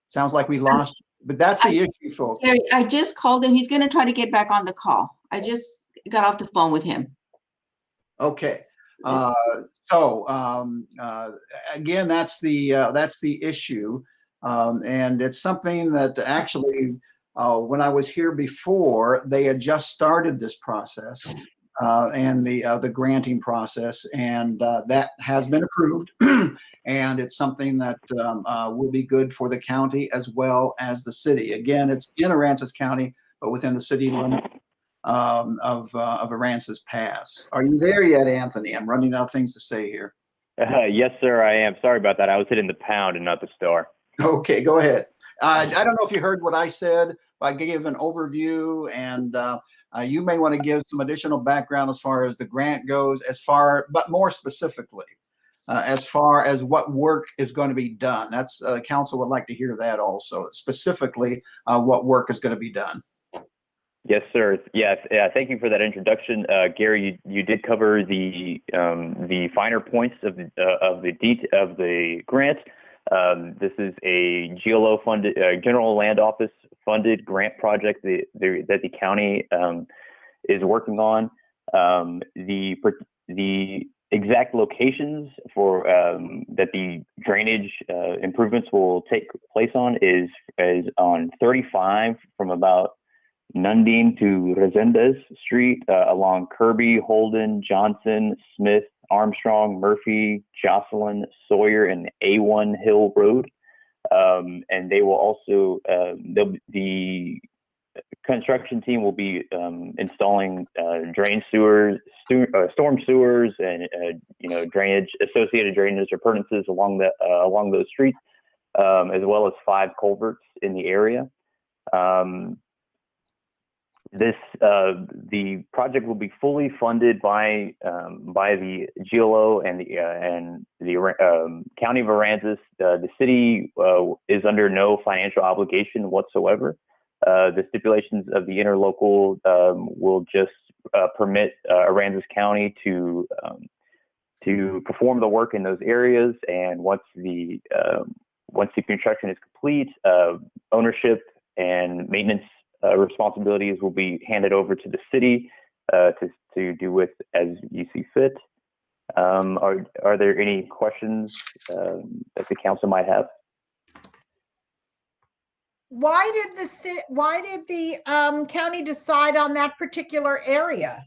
S3: Sounds like we lost you, but that's the issue, folks.
S16: Gary, I just called him. He's going to try to get back on the call. I just got off the phone with him.
S3: Okay. Again, that's the issue. And it's something that actually, when I was here before, they had just started this process and the granting process, and that has been approved. And it's something that will be good for the county as well as the city. Again, it's in Aransas County, but within the city limit of Aransas Pass. Are you there yet, Anthony? I'm running out of things to say here.
S17: Yes, sir, I am. Sorry about that. I was hitting the pound and not the star.
S3: Okay, go ahead. I don't know if you heard what I said. I gave an overview, and you may want to give some additional background as far as the grant goes, but more specifically, as far as what work is going to be done. That's council would like to hear that also, specifically what work is going to be done.
S17: Yes, sir. Yes, thank you for that introduction, Gary. You did cover the finer points of the grant. This is a GLO funded, General Land Office funded grant project that the county is working on. The exact locations for that the drainage improvements will take place on is on 35 from about Nundine to Resendez Street, along Kirby, Holden, Johnson, Smith, Armstrong, Murphy, Jocelyn, Sawyer, and A1 Hill Road. And they will also, the construction team will be installing drain sewers, storm sewers, and drainage, associated drainage appurtenances along those streets, as well as 5 culverts in the area. The project will be fully funded by the GLO and the County of Aransas. The city is under no financial obligation whatsoever. The stipulations of the interlocal will just permit Aransas County to perform the work in those areas. And once the construction is complete, ownership and maintenance responsibilities will be handed over to the city to do with as you see fit. Are there any questions that the council might have?
S1: Why did the county decide on that particular area?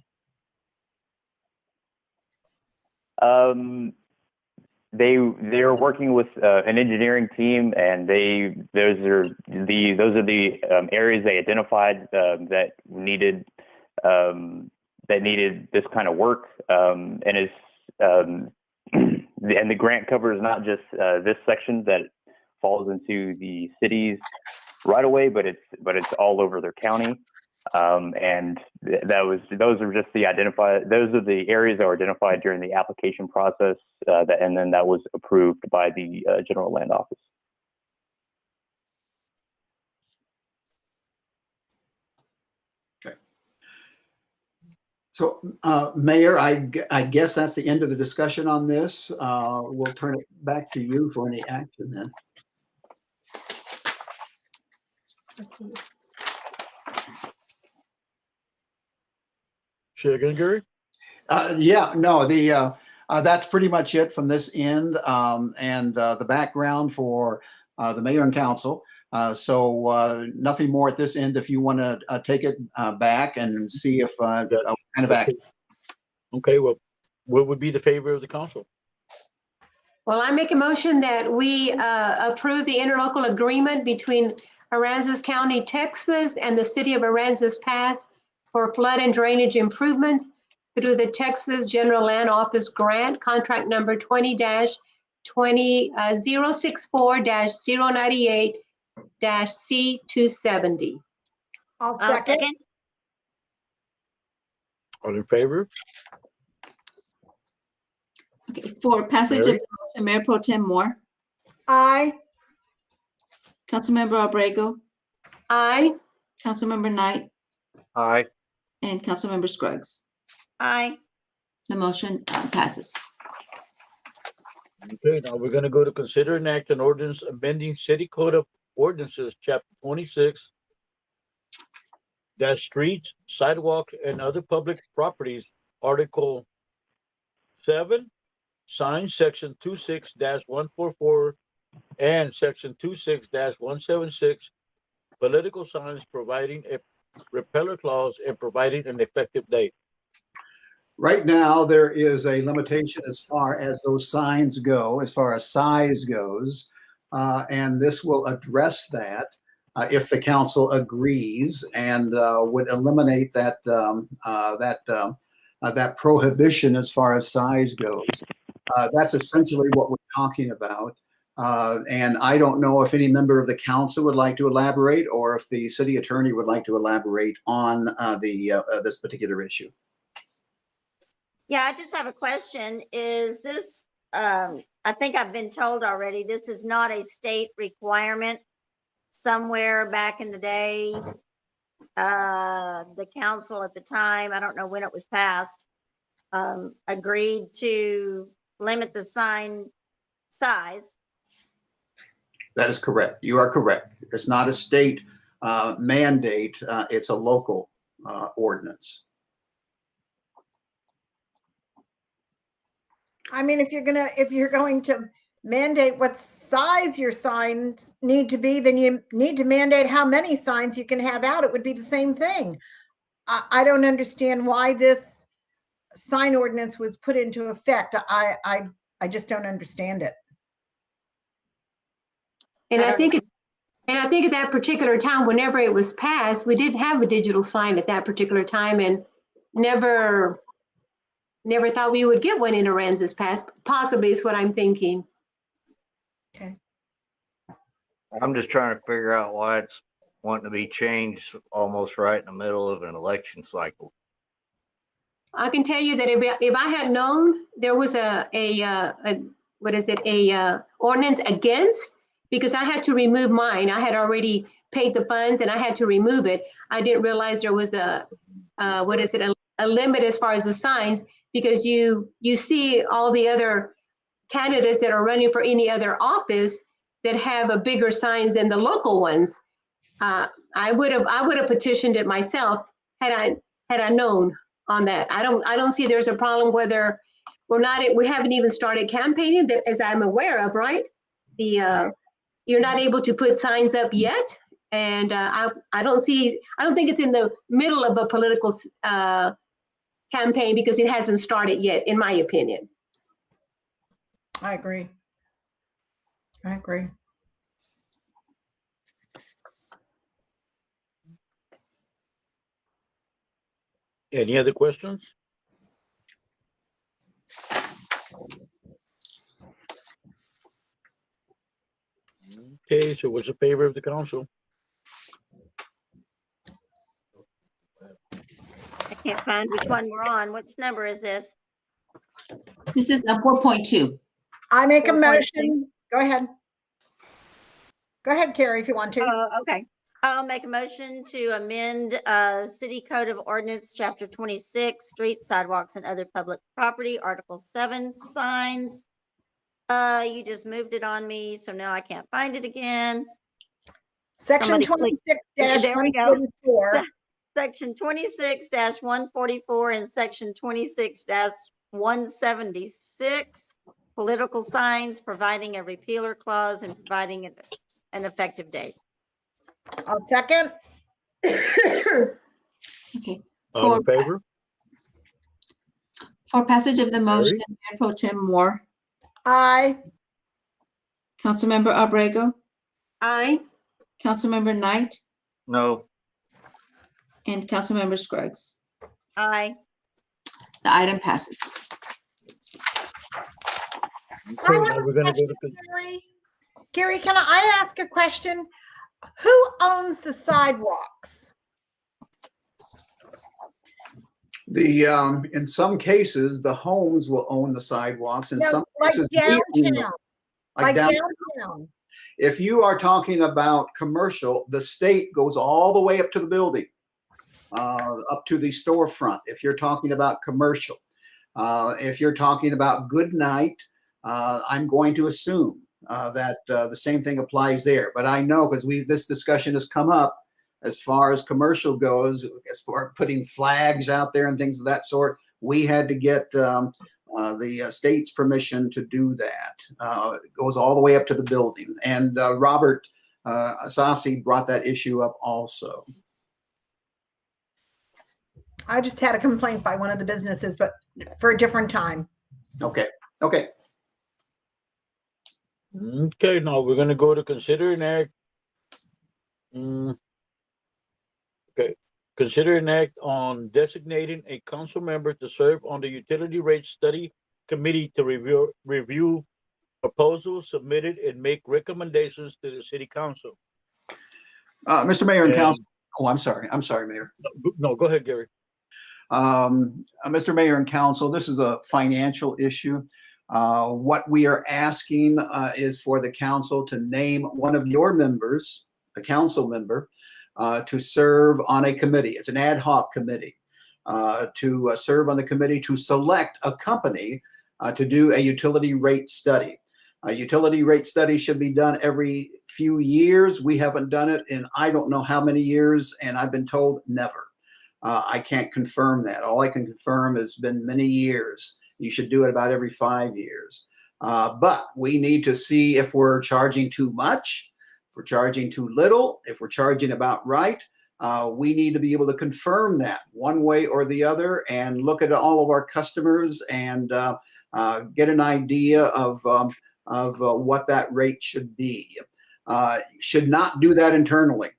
S17: They're working with an engineering team, and those are the areas they identified that needed this kind of work, and the grant covers not just this section that falls into the city's right away, but it's all over their county. And those are just those are the areas that were identified during the application process, and then that was approved by the General Land Office.
S3: Okay. So, Mayor, I guess that's the end of the discussion on this. We'll turn it back to you for any action then.
S2: Say again, Gary?
S3: Yeah, no, that's pretty much it from this end. And the background for the mayor and council. So nothing more at this end if you want to take it back and see if kind of act.
S2: Okay, well, what would be the favor of the council?
S10: Well, I make a motion that we approve the interlocal agreement between Aransas County, Texas and the city of Aransas Pass for flood and drainage improvements through the Texas General Land Office grant, contract number 20-064-098-C270.
S1: I'll second.
S2: All in favor?
S16: Okay, for passage of
S2: Mary?
S16: the motion, Mayor Pro Tem Moore,
S1: Aye.
S16: Councilmember Abrego,
S10: Aye.
S16: Councilmember Knight,
S11: Aye.
S16: and Councilmember Scruggs.
S15: Aye.
S16: The motion passes.
S2: Okay, now we're gonna go to consider and act an ordinance amending City Code of Ordinances, Chapter 26, streets, sidewalks, and other public properties, Article 7, signs, Section 26-144, and Section 26-176, political signs, providing a repeller clause and providing an effective date.
S3: Right now, there is a limitation as far as those signs go, as far as size goes, and this will address that if the council agrees and would eliminate that that prohibition as far as size goes. That's essentially what we're talking about. And I don't know if any member of the council would like to elaborate, or if the city attorney would like to elaborate on this particular issue.
S15: Yeah, I just have a question. Is this, I think I've been told already, this is not a state requirement. Somewhere back in the day, the council at the time, I don't know when it was passed, agreed to limit the sign size.
S3: That is correct. You are correct. It's not a state mandate. It's a local ordinance.
S1: I mean, if you're going to mandate what size your signs need to be, then you need to mandate how many signs you can have out. It would be the same thing. I don't understand why this sign ordinance was put into effect. I just don't understand it.
S10: And I think at that particular time, whenever it was passed, we did have a digital sign at that particular time, and never thought we would get one in Aransas Pass. Possibly is what I'm thinking.
S1: Okay.
S11: I'm just trying to figure out why it's wanting to be changed almost right in the middle of an election cycle.
S10: I can tell you that if I had known there was a ordinance against, because I had to remove mine. I had already paid the funds and I had to remove it. I didn't realize there was a limit as far as the signs, because you see all the other candidates that are running for any other office that have a bigger signs than the local ones. I would have petitioned it myself had I known on that. I don't see there's a problem whether we haven't even started campaigning, that as I'm aware of, right? You're not able to put signs up yet, and I don't think it's in the middle of a political campaign, because it hasn't started yet, in my opinion.
S1: I agree.
S2: Any other questions? Okay, so what's the favor of the council?
S15: I can't find which one we're on. Which number is this?
S16: This is 4.2.
S1: I make a motion. Go ahead. Go ahead, Carrie, if you want to.
S15: Okay. I'll make a motion to amend City Code of Ordinance, Chapter 26, streets, sidewalks, and other public property, Article 7, signs. You just moved it on me, so now I can't find it again.
S1: Section
S15: Somebody
S1: 26-144.
S15: Section 26-144 and Section 26-176, political signs, providing a repealer clause and providing an an effective date.
S1: I'll second.
S16: Okay.
S2: All
S16: For,
S2: in favor?
S16: for passage of the motion,
S2: Carrie?
S16: Mayor Pro Tem Moore,
S1: Aye.
S16: Councilmember Abrego,
S10: Aye.
S16: Councilmember Knight,
S11: No.
S16: and Councilmember Scruggs.
S15: Aye.
S16: The item passes.
S2: Okay, now we're gonna go to,
S1: Gary, can I ask a question? Who owns the sidewalks?
S3: In some cases, the homes will own the sidewalks. In
S1: No,
S3: some
S1: like
S3: cases, we own them.
S1: downtown.
S3: Like
S1: Like
S3: downtown.
S1: downtown.
S3: If you are talking about commercial, the state goes all the way up to the building, up to the storefront. If you're talking about commercial, if you're talking about good night, I'm going to assume that the same thing applies there. But I know because this discussion has come up as far as commercial goes, as far as putting flags out there and things of that sort. We had to get the state's permission to do that. It goes all the way up to the building. And Robert Asasi brought that issue up also.
S1: I just had a complaint by one of the businesses, but for a different time.
S3: Okay. Okay.
S2: okay, now we're gonna go to consider an act. Okay, consider an act on designating a council member to serve on the utility rate study committee to review proposals submitted and make recommendations to the city council.
S3: Mr. Mayor and Council. Oh, I'm sorry, Mayor.
S2: No, go ahead, Gary.
S3: Mr. Mayor and Council, this is a financial issue. What we are asking is for the council to name one of your members, a council member, to serve on a committee. It's an ad hoc committee to serve on the committee to select a company to do a utility rate study. A utility rate study should be done every few years. We haven't done it in I don't know how many years, and I've been told never. I can't confirm that. All I can confirm has been many years. You should do it about every 5 years. But we need to see if we're charging too much, if we're charging too little, if we're charging about right. We need to be able to confirm that one way or the other and look at all of our customers and get an idea of what that rate should be. Should not do that internally.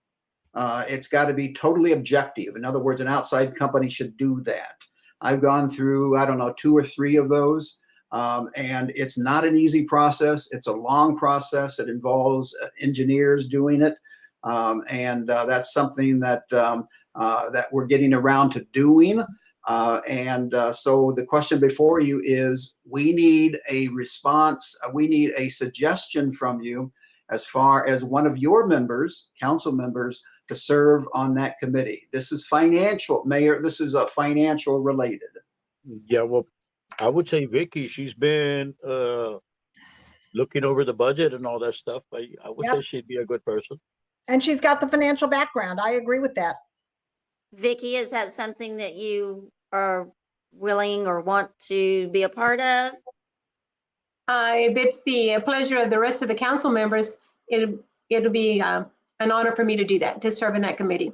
S3: It's got to be totally objective. In other words, an outside company should do that. I've gone through, I don't know, 2 or 3 of those, and it's not an easy process. It's a long process. It involves engineers doing it, and that's something that that we're getting around to doing. So the question before you is, we need a response. We need a suggestion from you as far as one of your members, council members, to serve on that committee. This is financial, Mayor. This is a financial related.
S2: Yeah, well, I would say Vicky, she's been looking over the budget and all that stuff. I would say she'd be a good person.
S1: And she's got the financial background. I agree with that.
S15: Vicky, is that something that you are willing or want to be a part of?
S10: If it's the pleasure of the rest of the council members, it'll be an honor for me to do that, to serve in that committee.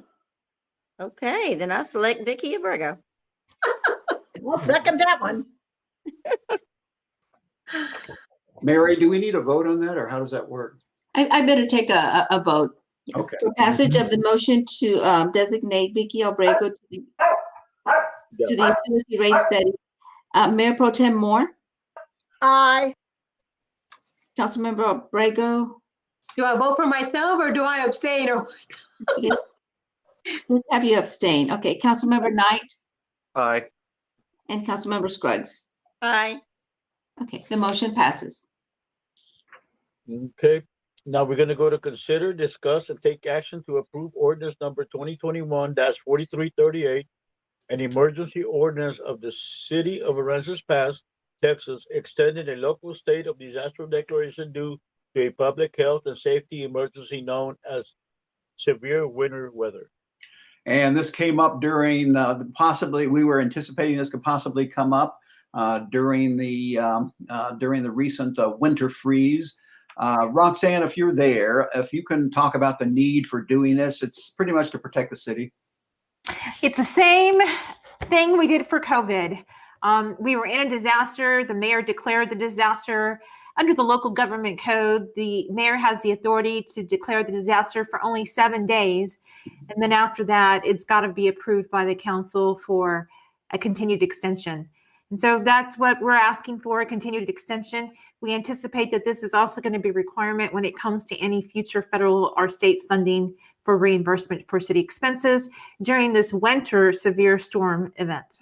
S15: Okay, then I select Vicky Abrego.
S1: We'll second that one.
S3: Mary, do we need a vote on that, or how does that work?
S16: I better take a vote.
S3: Okay.
S16: For passage of the motion to designate Vicky Abrego to the utility rate study. Mayor Pro Tem Moore,
S1: Aye.
S16: Councilmember Abrego.
S10: Do I vote for myself or do I abstain? Or
S16: Let's have you abstain. Okay, Councilmember Knight
S11: Aye.
S16: and Councilmember Scruggs.
S15: Aye.
S16: Okay, the motion passes.
S2: Okay, now we're gonna go to consider, discuss, and take action to approve ordinance number 2021-4338, an emergency ordinance of the city of Aransas Pass, Texas, extending a local state of disaster declaration due to a public health and safety emergency known as severe winter weather.
S3: And this came up during possibly, we were anticipating this could possibly come up during the recent winter freeze. Roxanne, if you're there, if you can talk about the need for doing this, it's pretty much to protect the city.
S18: It's the same thing we did for COVID. We were in a disaster. The mayor declared the disaster. Under the local government code, the mayor has the authority to declare the disaster for only 7 days. And then after that, it's got to be approved by the council for a continued extension. And so that's what we're asking for, a continued extension. We anticipate that this is also going to be a requirement when it comes to any future federal or state funding for reimbursement for city expenses during this winter severe storm event.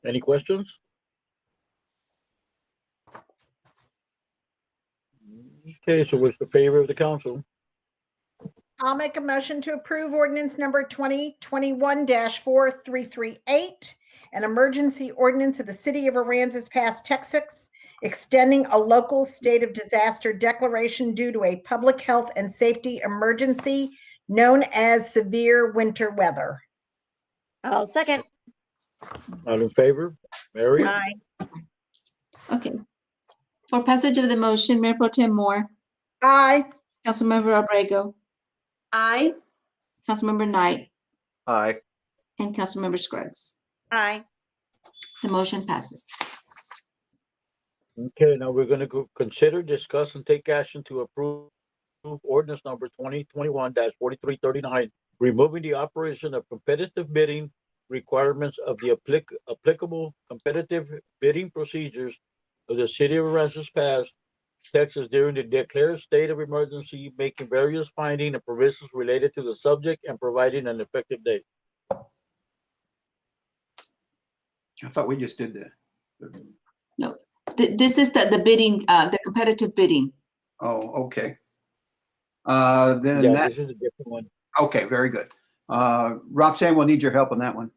S2: Any questions? Okay, so what's the favor of the council?
S1: I'll make a motion to approve ordinance number 2021-4338, an emergency ordinance of the city of Aransas Pass, Texas, extending a local state of disaster declaration due to a public health and safety emergency known as severe winter weather.
S15: I'll second.
S2: All in favor? Mary?
S15: Aye.
S16: Okay. For passage of the motion, Mayor Pro Tem Moore,
S1: Aye.
S16: Councilmember Abrego,
S10: Aye.
S16: Councilmember Knight,
S11: Aye.
S16: and Councilmember Scruggs.
S15: Aye.
S16: The motion passes.
S2: Okay, now we're gonna go consider, discuss, and take action to approve ordinance number 2021-4339, removing the operation of competitive bidding requirements of the applicable competitive bidding procedures of the city of Aransas Pass, Texas during the declared state of emergency, making various findings and provisions related to the subject and providing an effective date.
S3: I thought we just did that.
S16: No, this is the bidding, the competitive bidding.
S3: Oh, okay. Then
S2: Yeah,
S3: that,
S2: this is a different one.
S3: okay, very good. Roxanne, we'll need your help on that one.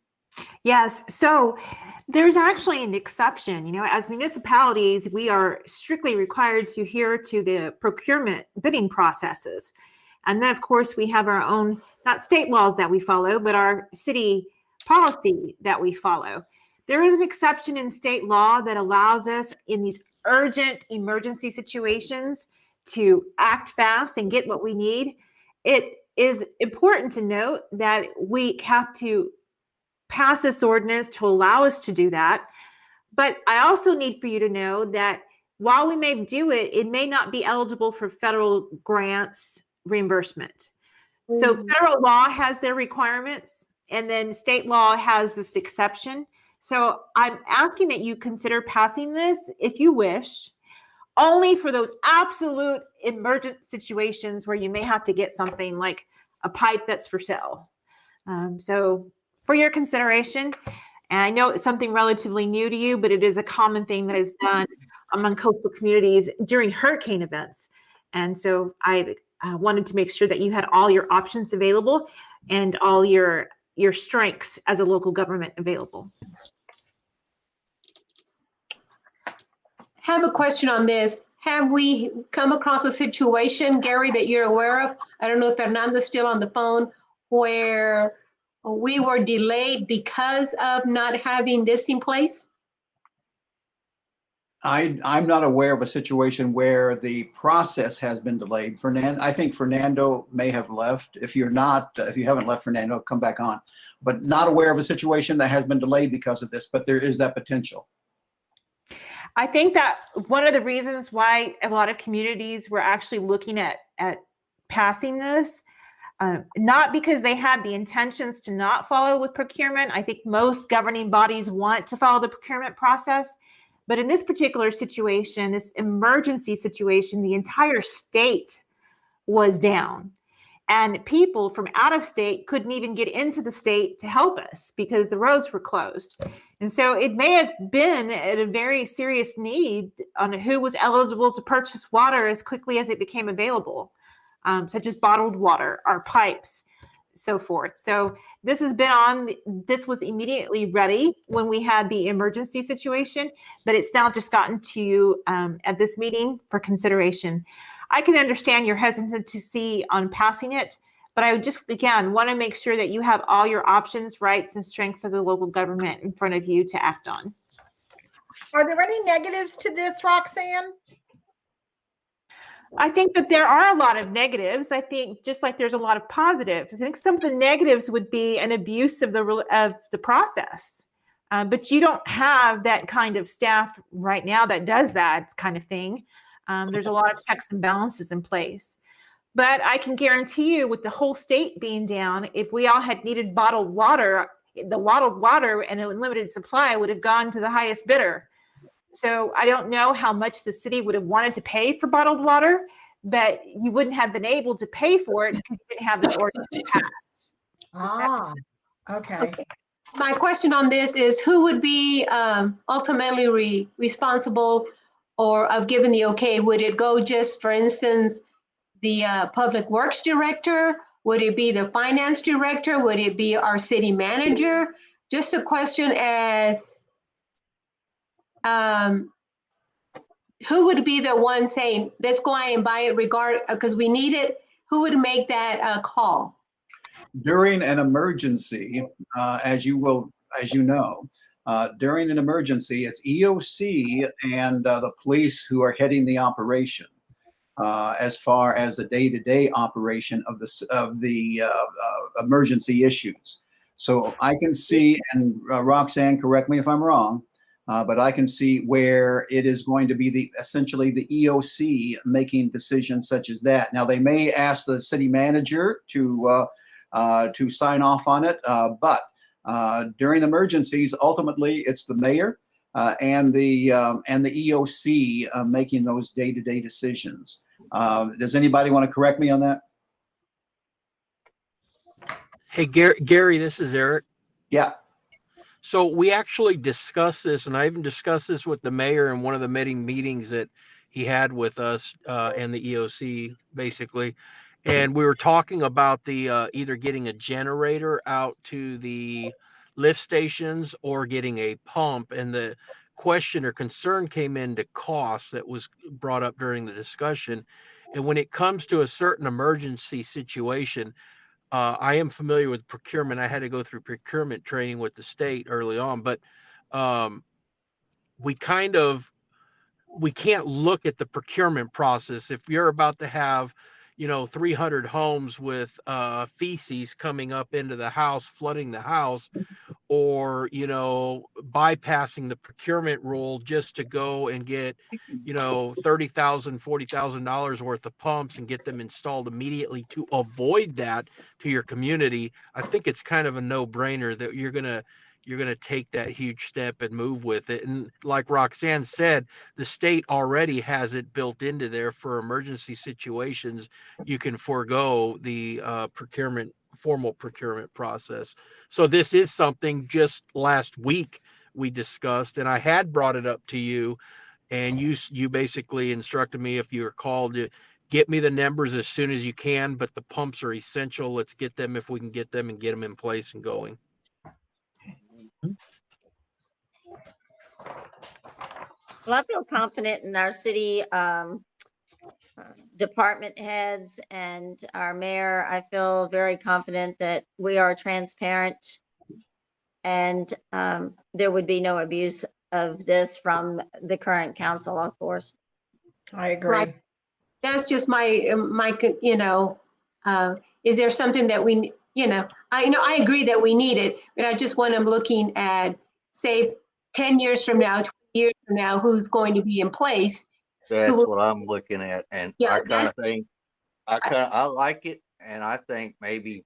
S18: Yes, so there's actually an exception. You know, as municipalities, we are strictly required to adhere to the procurement bidding processes. And then, of course, we have our own, not state laws that we follow, but our city policy that we follow. There is an exception in state law that allows us in these urgent emergency situations to act fast and get what we need. It is important to note that we have to pass this ordinance to allow us to do that. But I also need for you to know that while we may do it, it may not be eligible for federal grants reimbursement. So federal law has their requirements, and then state law has this exception. So I'm asking that you consider passing this, if you wish, only for those absolute emergent situations where you may have to get something like a pipe that's for sale. So for your consideration, and I know it's something relatively new to you, but it is a common thing that is done among coastal communities during hurricane events. And so I wanted to make sure that you had all your options available and all your strengths as a local government available.
S10: Have a question on this. Have we come across a situation, Gary, that you're aware of? I don't know if Fernando's still on the phone, where we were delayed because of not having this in place?
S3: I'm not aware of a situation where the process has been delayed. I think Fernando may have left. If you haven't left, Fernando, come back on. But not aware of a situation that has been delayed because of this, but there is that potential.
S18: I think that one of the reasons why a lot of communities were actually looking at passing this, not because they had the intentions to not follow with procurement. I think most governing bodies want to follow the procurement process. But in this particular situation, this emergency situation, the entire state was down. And people from out of state couldn't even get into the state to help us because the roads were closed. And so it may have been at a very serious need on who was eligible to purchase water as quickly as it became available, such as bottled water or pipes, so forth. So this was immediately ready when we had the emergency situation, but it's now just gotten to you at this meeting for consideration. I can understand your hesitancy on passing it, But I just, again, want to make sure that you have all your options, rights, and strengths as a local government in front of you to act on.
S1: Are there any negatives to this, Roxanne?
S18: I think that there are a lot of negatives. I think just like there's a lot of positives. I think some of the negatives would be an abuse of the process. But you don't have that kind of staff right now that does that kind of thing. There's a lot of checks and balances in place. But I can guarantee you, with the whole state being down, if we all had needed bottled water, the bottled water and a limited supply would have gone to the highest bidder. So I don't know how much the city would have wanted to pay for bottled water, but you wouldn't have been able to pay for it because you didn't have this ordinance passed.
S1: Okay.
S10: My question on this is, who would be ultimately responsible or of giving the okay? Would it go just, for instance, the public works director? Would it be the finance director? Would it be our city manager? Just a question as who would be the one saying, let's go out and buy it because we need it? Who would make that call?
S3: During an emergency, as you know, during an emergency, it's EOC and the police who are heading the operation as far as the day-to-day operation of the emergency issues. So I can see, and Roxanne, correct me if I'm wrong, but I can see where it is going to be essentially the EOC making decisions such as that. Now, they may ask the city manager to sign off on it, but during emergencies, ultimately it's the mayor and the EOC making those day-to-day decisions. Does anybody want to correct me on that?
S7: Hey, Gary, this is Eric.
S3: Yeah.
S7: So we actually discussed this, and I even discussed this with the mayor in one of the meetings that he had with us and the EOC, basically. And we were talking about the either getting a generator out to the lift stations or getting a pump. And the question or concern came into cost that was brought up during the discussion. And when it comes to a certain emergency situation, I am familiar with procurement. I had to go through procurement training with the state early on, but we can't look at the procurement process. If you're about to have 300 homes with feces coming up into the house, flooding the house, or bypassing the procurement rule just to go and get $30,000, $40,000 worth of pumps and get them installed immediately to avoid that to your community, I think it's kind of a no-brainer that you're gonna take that huge step and move with it. And like Roxanne said, the state already has it built into there for emergency situations. You can forego the formal procurement process. So this is something just last week we discussed, and I had brought it up to you, and you basically instructed me, if you were called, to get me the numbers as soon as you can, but the pumps are essential. Let's get them if we can get them and get them in place and going.
S15: Well, I feel confident in our city department heads and our mayor. I feel very confident that we are transparent and there would be no abuse of this from the current council, of course.
S1: I agree.
S10: Right. That's just my is there something that we, I agree that we need it, but I just want them looking at, say, 10 years from now, 20 years from now, who's going to be in place.
S11: That's what I'm looking at. And I kind of think, I like it. And I think maybe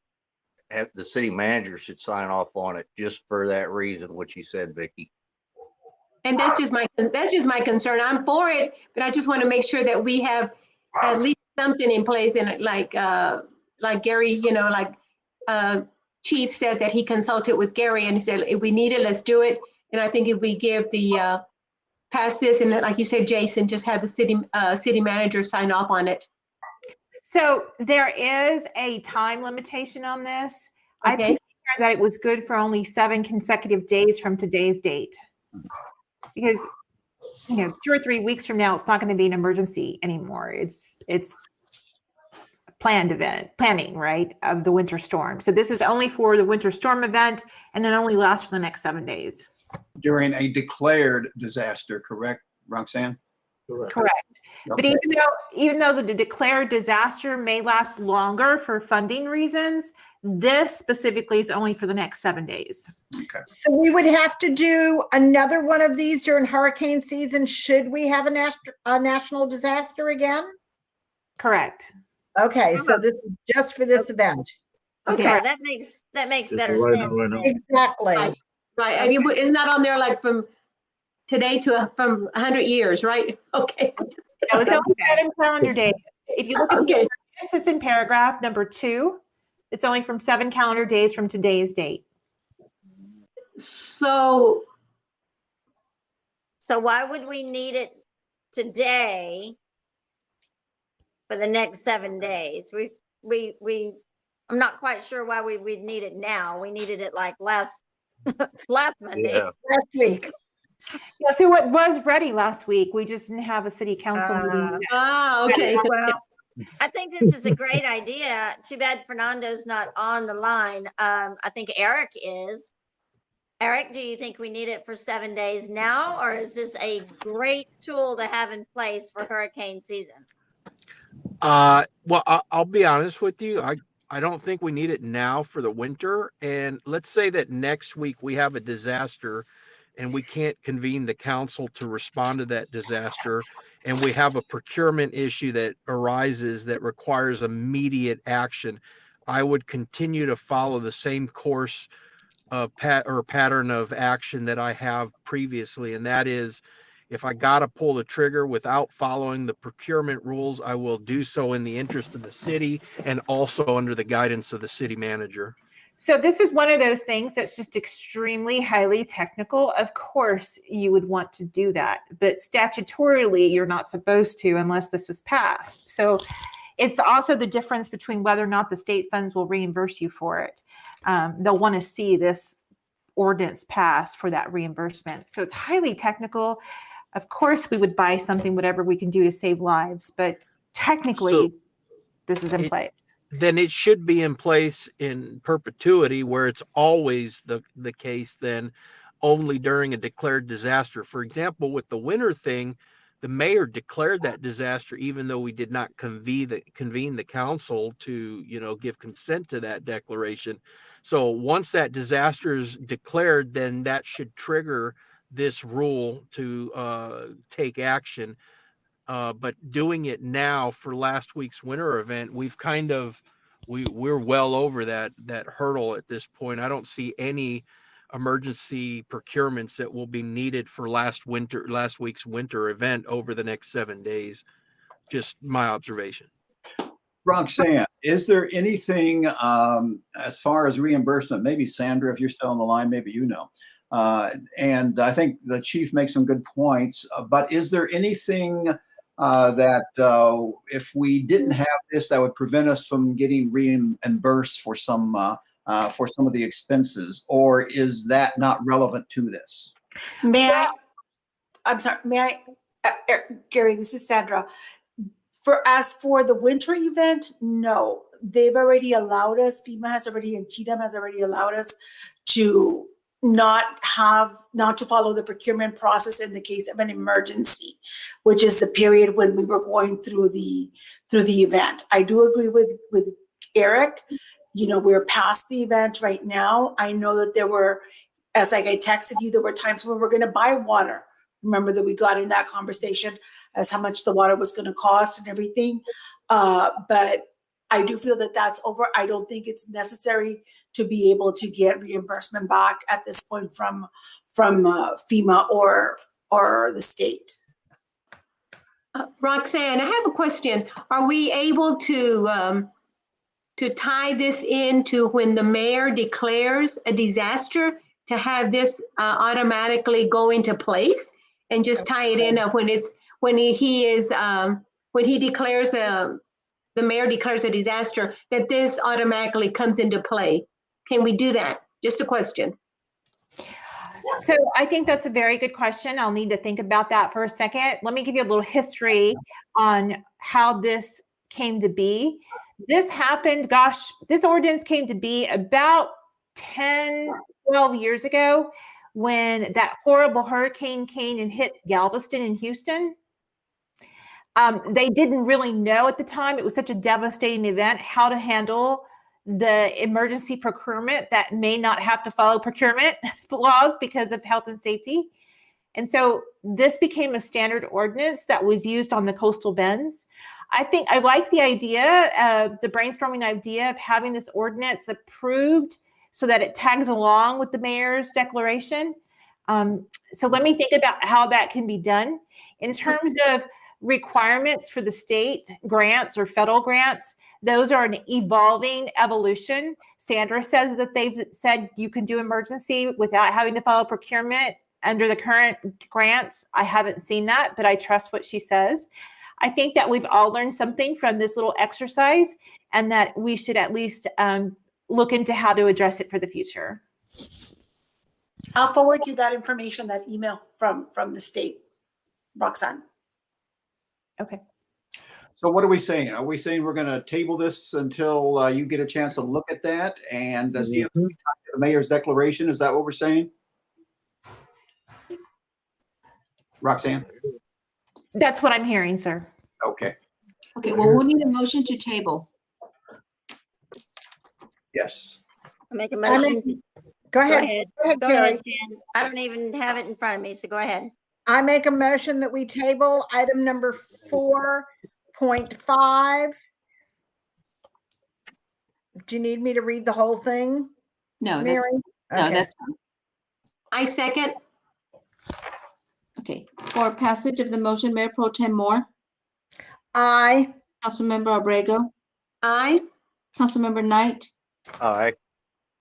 S11: the city manager should sign off on it just for that reason, what you said, Vicki.
S10: And that's just my concern. I'm for it, but I just want to make sure that we have at least something in place. And like Gary, Chief said that he consulted with Gary and he said, if we need it, let's do it. And I think if we give the pass this, and like you said, Jason, just have the city manager sign off on it.
S18: So there is a time limitation on this. Okay. I think that it was good for only 7 consecutive days from today's date. Because 2 or 3 weeks from now, it's not going to be an emergency anymore. It's planning, right, of the winter storm. So this is only for the winter storm event, and it only lasts for the next 7 days.
S3: During a declared disaster, correct, Roxanne?
S18: Correct. But
S3: Okay.
S18: even though the declared disaster may last longer for funding reasons, this specifically is only for the next 7 days.
S3: Okay.
S1: So we would have to do another one of these during hurricane season should we have a national disaster again?
S18: Correct.
S1: Okay, so this is just for this event.
S15: Okay,
S1: Okay.
S15: that makes better
S2: Right
S15: sense.
S2: now, right now.
S1: Exactly.
S10: Right, and it's not on there like from today to from 100 years, right? Okay.
S18: So it's only 7 calendar days. If you look at the ordinance, it's in paragraph number 2. It's only from 7 calendar days from today's date.
S10: So
S15: why would we need it today for the next 7 days? I'm not quite sure why we'd need it now. We needed it like last Monday.
S2: Yeah.
S1: Last week.
S18: Yeah, so it was ready last week. We just didn't have a city council meeting.
S10: okay.
S15: Well, I think this is a great idea. Too bad Fernando's not on the line. I think Eric is. Eric, do you think we need it for 7 days now, or is this a great tool to have in place for hurricane season?
S7: Well, I'll be honest with you. I don't think we need it now for the winter. And let's say that next week we have a disaster and we can't convene the council to respond to that disaster, and we have a procurement issue that arises that requires immediate action. I would continue to follow the same course of pattern of action that I have previously, and that is, if I got to pull the trigger without following the procurement rules, I will do so in the interest of the city and also under the guidance of the city manager.
S18: So this is one of those things that's just extremely highly technical. Of course, you would want to do that, but statutorily, you're not supposed to unless this is passed. So it's also the difference between whether or not the state funds will reimburse you for it. They'll want to see this ordinance pass for that reimbursement. So it's highly technical. Of course, we would buy something, whatever we can do to save lives, but technically, this is in place.
S7: Then it should be in place in perpetuity, where it's always the case then only during a declared disaster. For example, with the winter thing, the mayor declared that disaster even though we did not convene the council to, give consent to that declaration. So once that disaster is declared, then that should trigger this rule to take action. But doing it now for last week's winter event, we're well over that hurdle at this point. I don't see any emergency procurements that will be needed for last week's winter event over the next 7 days. Just my observation.
S3: Roxanne, is there anything as far as reimbursement? Maybe Sandra, if you're still on the line, maybe you know. And I think the chief makes some good points. But is there anything that if we didn't have this, that would prevent us from getting reimbursed for some of the expenses, or is that not relevant to this?
S5: I'm sorry, Gary, this is Sandra. For the winter event, no, they've already allowed us, FEMA has already, and TDM has already allowed us to not to follow the procurement process in the case of an emergency, which is the period when we were going through the event. I do agree with Eric. We're past the event right now. I know that there were, as I texted you, there were times when we were going to buy water. Remember that we got in that conversation as how much the water was going to cost and everything. But I do feel that that's over. I don't think it's necessary to be able to get reimbursement back at this point from FEMA or the state.
S10: Roxanne, I have a question. Are we able to tie this into when the mayor declares a disaster, to have this automatically go into place, and just tie it in of when he declares the mayor declares a disaster, that this automatically comes into play? Can we do that? Just a question.
S18: So I think that's a very good question. I'll need to think about that for a second. Let me give you a little history on how this came to be. This happened, gosh, this ordinance came to be about 10, 12 years ago when that horrible hurricane came and hit Galveston and Houston. They didn't really know at the time, it was such a devastating event, how to handle the emergency procurement that may not have to follow procurement laws because of health and safety. And so this became a standard ordinance that was used on the coastal bends. I think I like the idea, the brainstorming idea of having this ordinance approved so that it tags along with the mayor's declaration. So let me think about how that can be done. In terms of requirements for the state grants or federal grants, those are an evolving evolution. Sandra says that they've said you can do emergency without having to follow procurement under the current grants. I haven't seen that, but I trust what she says. I think that we've all learned something from this little exercise and that we should at least look into how to address it for the future.
S5: I'll forward you that information, that email from the state, Roxanne.
S18: Okay.
S3: So what are we saying? Are we saying we're going to table this until you get a chance to look at that and see if we talk to the mayor's declaration? Is that what we're saying? Roxanne?
S18: That's what I'm hearing, sir.
S3: Okay.
S16: Okay, well, we'll need a motion to table.
S3: Yes.
S15: I make a motion.
S1: Go ahead.
S15: Go ahead, Jen. I don't even have it in front of me, so go ahead.
S1: I make a motion that we table item number 4.5. Do you need me to read the whole thing?
S16: No,
S1: Mary? Okay.
S16: that's fine.
S10: I second.
S16: Okay, for passage of the motion, Mayor Pro Tem Moore,
S1: Aye.
S16: Councilmember Abrego,
S10: Aye.
S16: Councilmember Knight,
S11: Aye.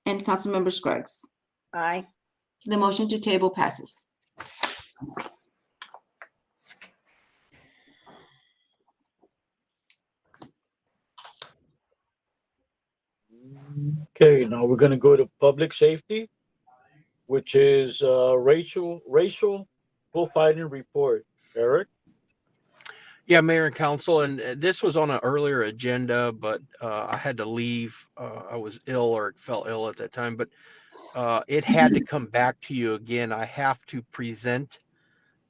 S16: and Councilmember Scruggs.
S15: Aye.
S16: The motion to table passes.
S2: Okay, now we're gonna go to public safety, which is racial profiling report. Eric?
S7: Yeah, Mayor and Council, and this was on an earlier agenda, but I had to leave. I was ill or felt ill at that time, but it had to come back to you again. I have to present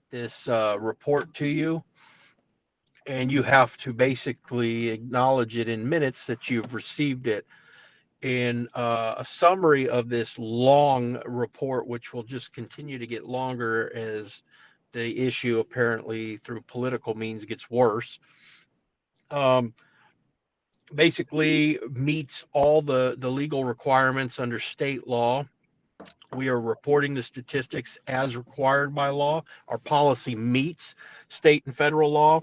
S7: this report to you, and you have to basically acknowledge it in minutes that you've received it. In a summary of this long report, which will just continue to get longer as the issue apparently through political means gets worse, basically meets all the legal requirements under state law. We are reporting the statistics as required by law. Our policy meets state and federal law.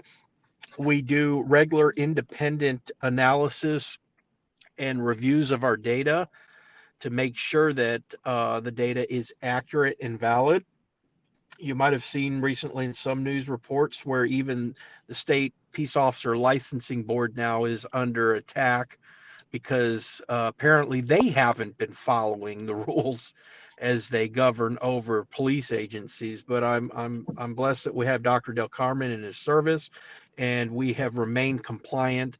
S7: We do regular independent analysis and reviews of our data to make sure that the data is accurate and valid. You might have seen recently in some news reports where even the state peace officer licensing board now is under attack because apparently they haven't been following the rules as they govern over police agencies. But I'm blessed that we have Dr. Del Carmen in his service, and we have remained compliant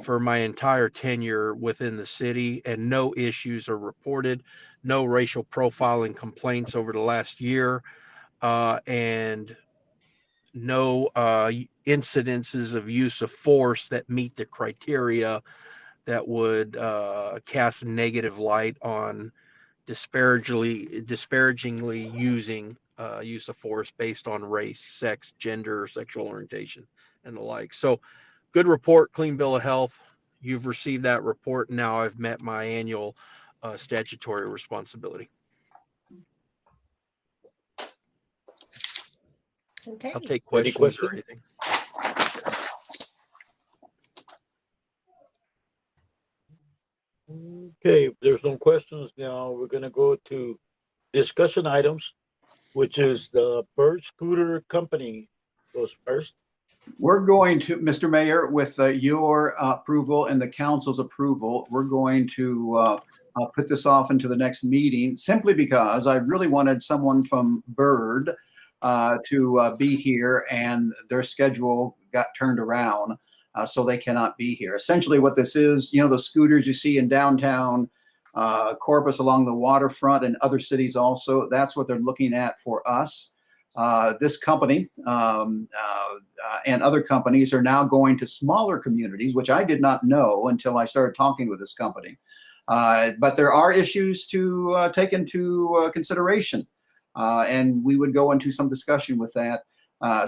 S7: for my entire tenure within the city, and no issues are reported, no racial profiling complaints over the last year, and no incidences of use of force that meet the criteria that would cast negative light on disparagingly using use of force based on race, sex, gender, sexual orientation, and the like. So good report, clean bill of health. You've received that report. Now I've met my annual statutory responsibility.
S1: Okay.
S7: I'll take
S2: Any
S7: questions or anything.
S2: Okay, if there's no questions now, we're gonna go to discussion items, which is the Bird Scooter Company goes first.
S3: We're going to, Mr. Mayor, with your approval and the council's approval, we're going to put this off into the next meeting simply because I really wanted someone from Bird to be here and their schedule got turned around. so they cannot be here. Essentially what this is, you know, the scooters you see in downtown Corpus along the waterfront and other cities also, that's what they're looking at for us. This company and other companies are now going to smaller communities, which I did not know until I started talking with this company. But there are issues to take into consideration. And we would go into some discussion with that,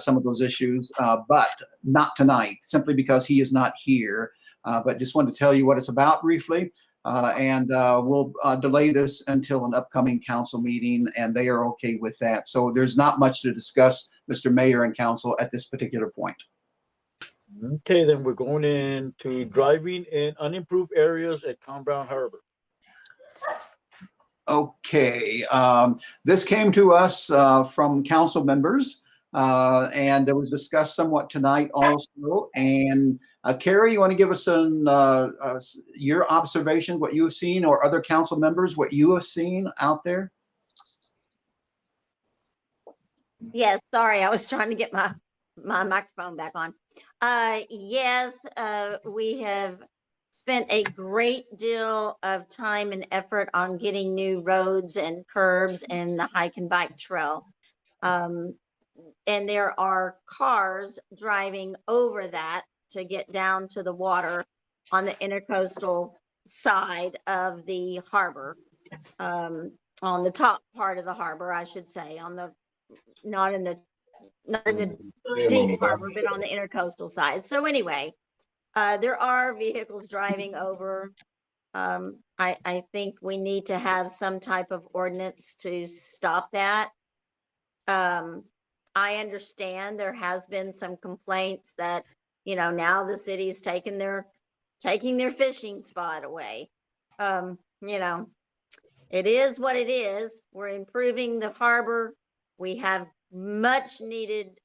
S3: some of those issues, but not tonight, simply because he is not here. But just wanted to tell you what it's about briefly. And we'll delay this until an upcoming council meeting, and they are okay with that. So there's not much to discuss, Mr. Mayor and Council, at this particular point.
S2: Okay, then we're going into driving in unimproved areas at Con Brown Harbor.
S3: Okay, this came to us from council members, and it was discussed somewhat tonight also. And Carrie, you want to give us your observation, what you have seen, or other council members, what you have seen out there?
S15: Yes, sorry, I was trying to get my microphone back on. Yes, we have spent a great deal of time and effort on getting new roads and curbs and the hike and bike trail. And there are cars driving over that to get down to the water on the intercoastal side of the harbor, on the top part of the harbor, I should say, on the not in the deep harbor, but on the intercoastal side. So anyway, there are vehicles driving over. I think we need to have some type of ordinance to stop that. I understand there has been some complaints that, you know, now the city's taking their fishing spot away. You know, it is what it is. We're improving the harbor. We have much needed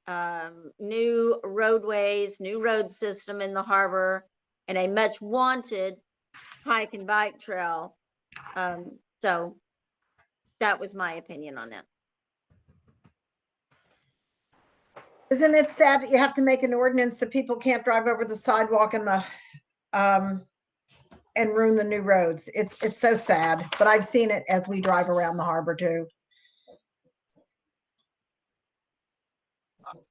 S15: new roadways, new road system in the harbor, and a much wanted hike and bike trail. So that was my opinion on that.
S1: Isn't it sad that you have to make an ordinance that people can't drive over the sidewalk and the and ruin the new roads? It's so sad, but I've seen it as we drive around the harbor too.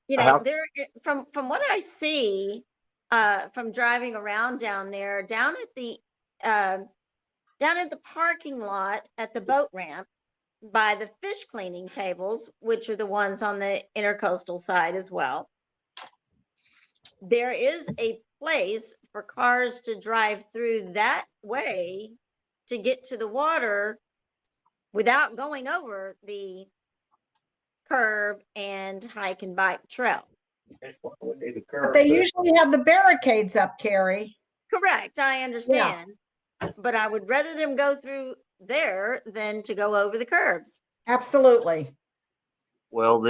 S15: You know, there from what I see from driving around down there, down at the parking lot at the boat ramp by the fish cleaning tables, which are the ones on the intercoastal side as well. There is a place for cars to drive through that way to get to the water without going over the curb and hike and bike trail.
S1: But they usually have the barricades up, Carrie.
S15: Correct, I understand. Yeah. But I would rather them go through there than to go over the curbs.
S1: Absolutely.
S11: Well,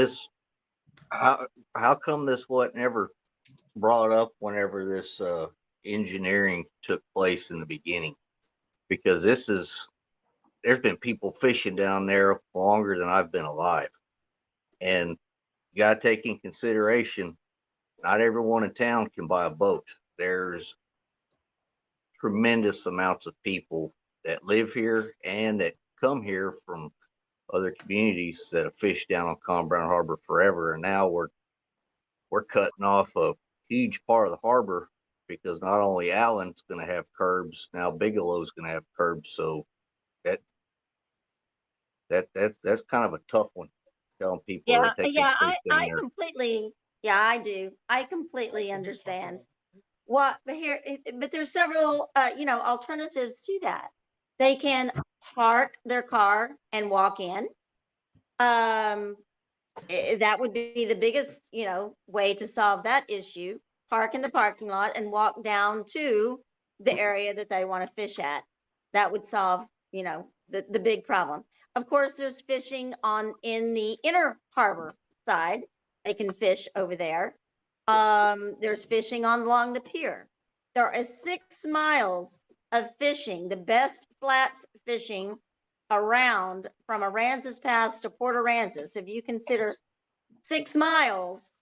S11: how come this wasn't ever brought up whenever this engineering took place in the beginning? Because there's been people fishing down there longer than I've been alive. And you got to take in consideration, not everyone in town can buy a boat. There's tremendous amounts of people that live here and that come here from other communities that have fished down on Con Brown Harbor forever. And now we're cutting off a huge part of the harbor, because not only Allen's going to have curbs, now Bigelow's going to have curbs. So that's kind of a tough one, telling people.
S15: Yeah,
S11: I
S15: completely understand. But there's several alternatives to that. They can park their car and walk in. That would be the biggest way to solve that issue. Park in the parking lot and walk down to the area that they want to fish at. That would solve the big problem. Of course, there's fishing in the inner harbor side. They can fish over there. There's fishing along the pier. There is 6 miles of fishing, the best flats fishing around from Aransas Pass to Port Aransas. If you consider 6 miles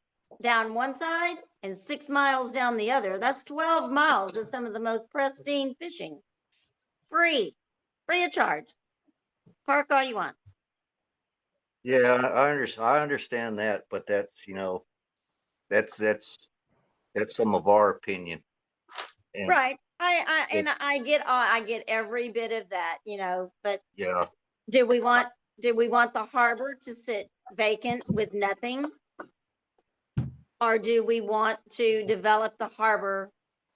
S15: down one side and 6 miles down the other. That's 12 miles of some of the most pristine fishing. Free of charge. Park all you want.
S11: Yeah, I understand that, but that's, that's some of our opinion. And
S15: Right. I get every bit of that, but
S11: yeah,
S15: do we want the harbor to sit vacant with nothing? Or do we want to develop the harbor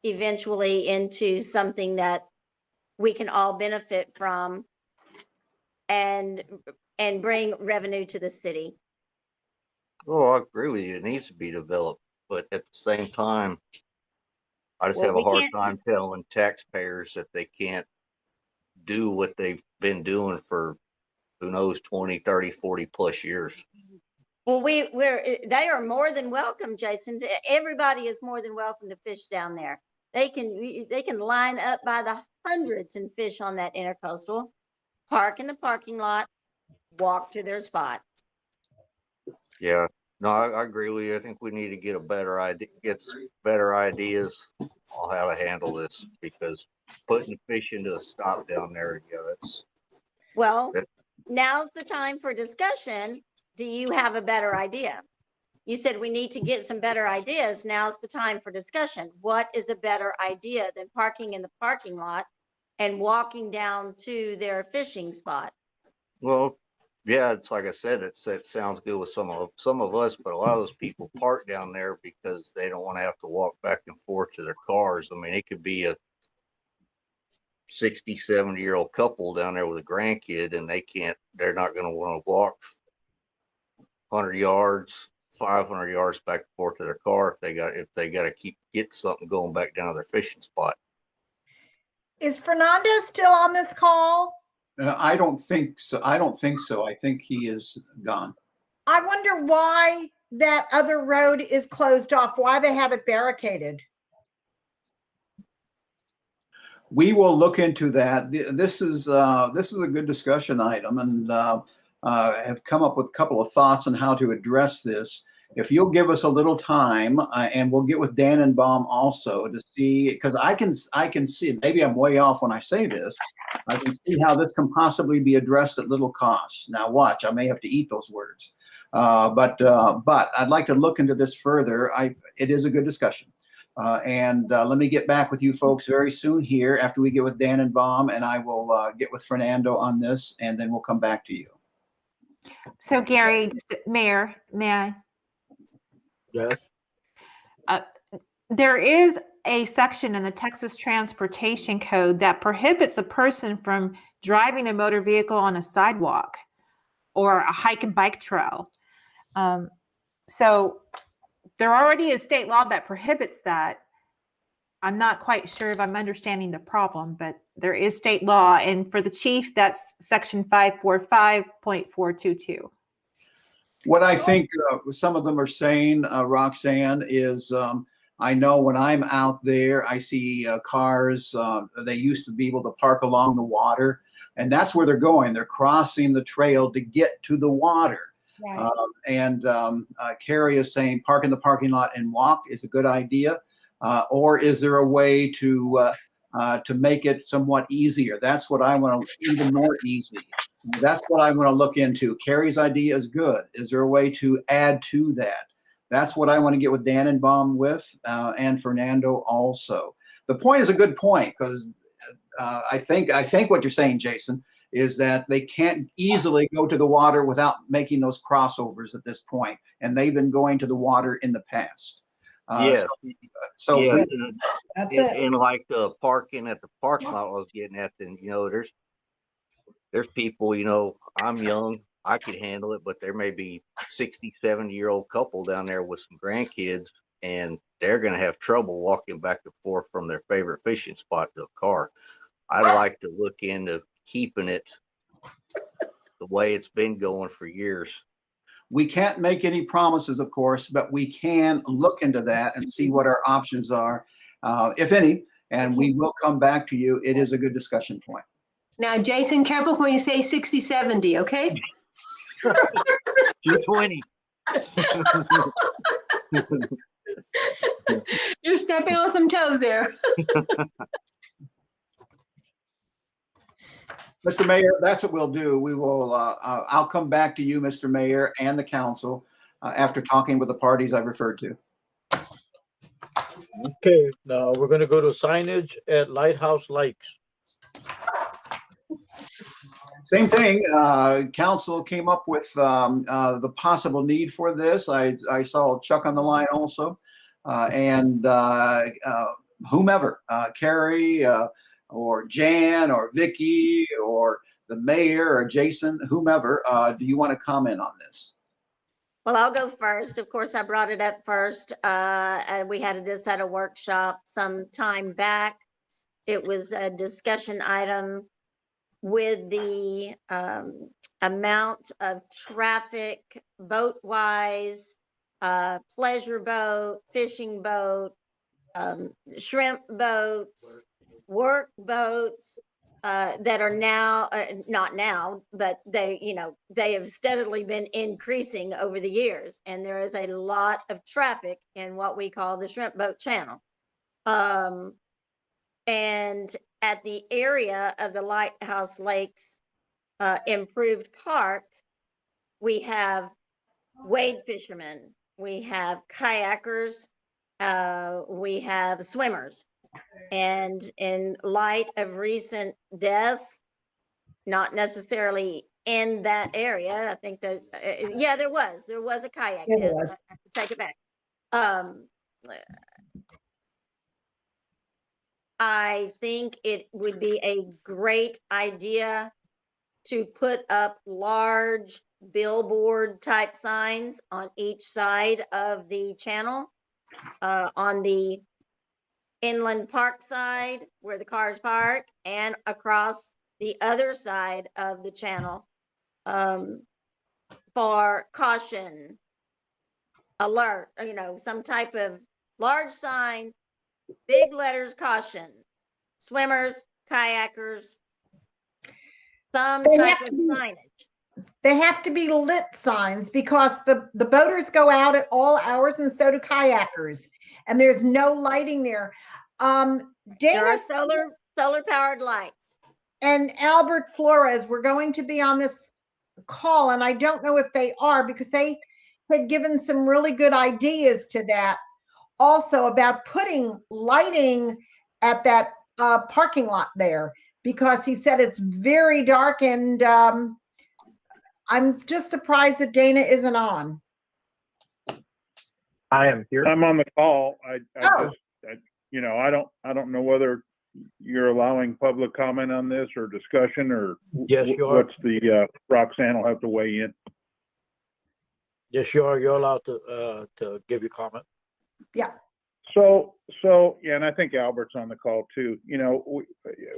S15: eventually into something that we can all benefit from and bring revenue to the city?
S11: oh, I agree with you. It needs to be developed, but at the same time, I just
S15: Well,
S11: have a
S15: we
S11: hard
S15: can't-
S11: time telling taxpayers that they can't do what they've been doing for who knows 20, 30, 40 plus years.
S15: Well, they are more than welcome, Jason. Everybody is more than welcome to fish down there. They can line up by the hundreds and fish on that intercoastal, park in the parking lot, walk to their spot.
S11: Yeah, no, I agree with you. I think we need to get better ideas on how to handle this, because putting the fish into a stop down there,
S15: Well, now's the time for discussion. Do you have a better idea? You said we need to get some better ideas. Now's the time for discussion. What is a better idea than parking in the parking lot and walking down to their fishing spot?
S11: well, yeah, it's like I said, it sounds good with some of us, but a lot of those people park down there because they don't want to have to walk back and forth to their cars. I mean, it could be a 60, 70-year-old couple down there with a grandkid, and they're not going to want to walk 100 yards, 500 yards back and forth to their car if they got to get something going back down to their fishing spot.
S1: Is Fernando still on this call?
S3: I don't think so. I think he is gone.
S1: I wonder why that other road is closed off, why they have it barricaded.
S3: We will look into that. This is a good discussion item, and have come up with a couple of thoughts on how to address this. If you'll give us a little time, and we'll get with Dannenbaum also to see, because I can see, maybe I'm way off when I say this, I can see how this can possibly be addressed at little cost. Now watch, I may have to eat those words. But I'd like to look into this further. It is a good discussion. And let me get back with you folks very soon here after we get with Dannenbaum, and I will get with Fernando on this, and then we'll come back to you.
S18: So Gary, Mayor, may I?
S2: Yes.
S18: There is a section in the Texas Transportation Code that prohibits a person from driving a motor vehicle on a sidewalk or a hike and bike trail. So there already is state law that prohibits that. I'm not quite sure if I'm understanding the problem, but there is state law. And for the chief, that's section 545.422.
S3: What I think some of them are saying, Roxanne, is I know when I'm out there, I see cars. They used to be able to park along the water, and that's where they're going. They're crossing the trail to get to the water. Right. Carrie is saying park in the parking lot and walk is a good idea. Or is there a way to make it somewhat easier? That's what I want to, even more easy. That's what I want to look into. Carrie's idea is good. Is there a way to add to that? That's what I want to get with Dannenbaum with, and Fernando also. The point is a good point, because I think what you're saying, Jason, is that they can't easily go to the water without making those crossovers at this point, and they've been going to the water in the past.
S11: Yes.
S3: So
S11: yes.
S1: That's it.
S11: And like the parking at the parking lot I was getting at, then, there's people, I'm young, I could handle it, but there may be 60, 70-year-old couple down there with some grandkids, and they're going to have trouble walking back and forth from their favorite fishing spot to a car. I'd like to look into keeping it the way it's been going for years.
S3: We can't make any promises, of course, but we can look into that and see what our options are, if any, and we will come back to you. It is a good discussion point.
S10: Now, Jason, careful when you say 60, 70, okay?
S11: 220.
S10: You're stepping on some toes there.
S3: Mr. Mayor, that's what we'll do. We will, I'll come back to you, Mr. Mayor, and the council after talking with the parties I referred to.
S2: Okay, now we're gonna go to signage at Lighthouse Lakes.
S3: Same thing. Council came up with the possible need for this. I saw Chuck on the line also, and whomever, Carrie or Jan or Vicky or the mayor or Jason, whomever. Do you want to comment on this?
S15: Well, I'll go first. Of course, I brought it up first. And we had this at a workshop some time back. It was a discussion item with the amount of traffic, boat-wise, pleasure boat, fishing boat, shrimp boats, work boats, that are now, not now, but they have steadily been increasing over the years. And there is a lot of traffic in what we call the shrimp boat channel. And at the area of the Lighthouse Lakes Improved Park, we have wade fishermen, we have kayakers, we have swimmers. And in light of recent deaths, not necessarily in that area, I think that, yeah, there was a kayak death. I have to take it back. I think it would be a great idea to put up large billboard type signs on each side of the channel, on the inland park side where the cars park, and across the other side of the channel, for caution, alert, some type of large sign, big letters, caution, swimmers, kayakers, some type of signage.
S1: They have to be lit signs because the boaters go out at all hours and so do kayakers. And there's no lighting there.
S15: There are solar powered lights.
S1: And Albert Flores, we're going to be on this call, and I don't know if they are, because they had given some really good ideas to that also about putting lighting at that parking lot there, because he said it's very dark, and I'm just surprised that Dana isn't on.
S19: I am here. I'm on the call. I don't know whether you're allowing public comment on this or discussion, or
S2: yes, you are.
S19: What's the Roxanne will have to weigh in.
S2: Yes, you are. You're allowed to give your comment.
S1: Yeah.
S19: So yeah, and I think Albert's on the call too.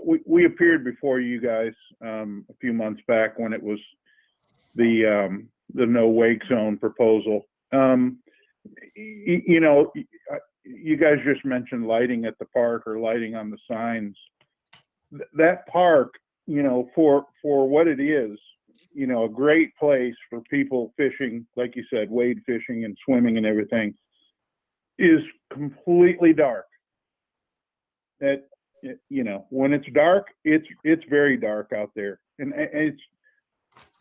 S19: We appeared before you guys a few months back when it was the no wake zone proposal. You guys just mentioned lighting at the park or lighting on the signs. That park, for what it is, a great place for people fishing, like you said, wade fishing and swimming and everything, is completely dark. When it's dark, it's very dark out there, and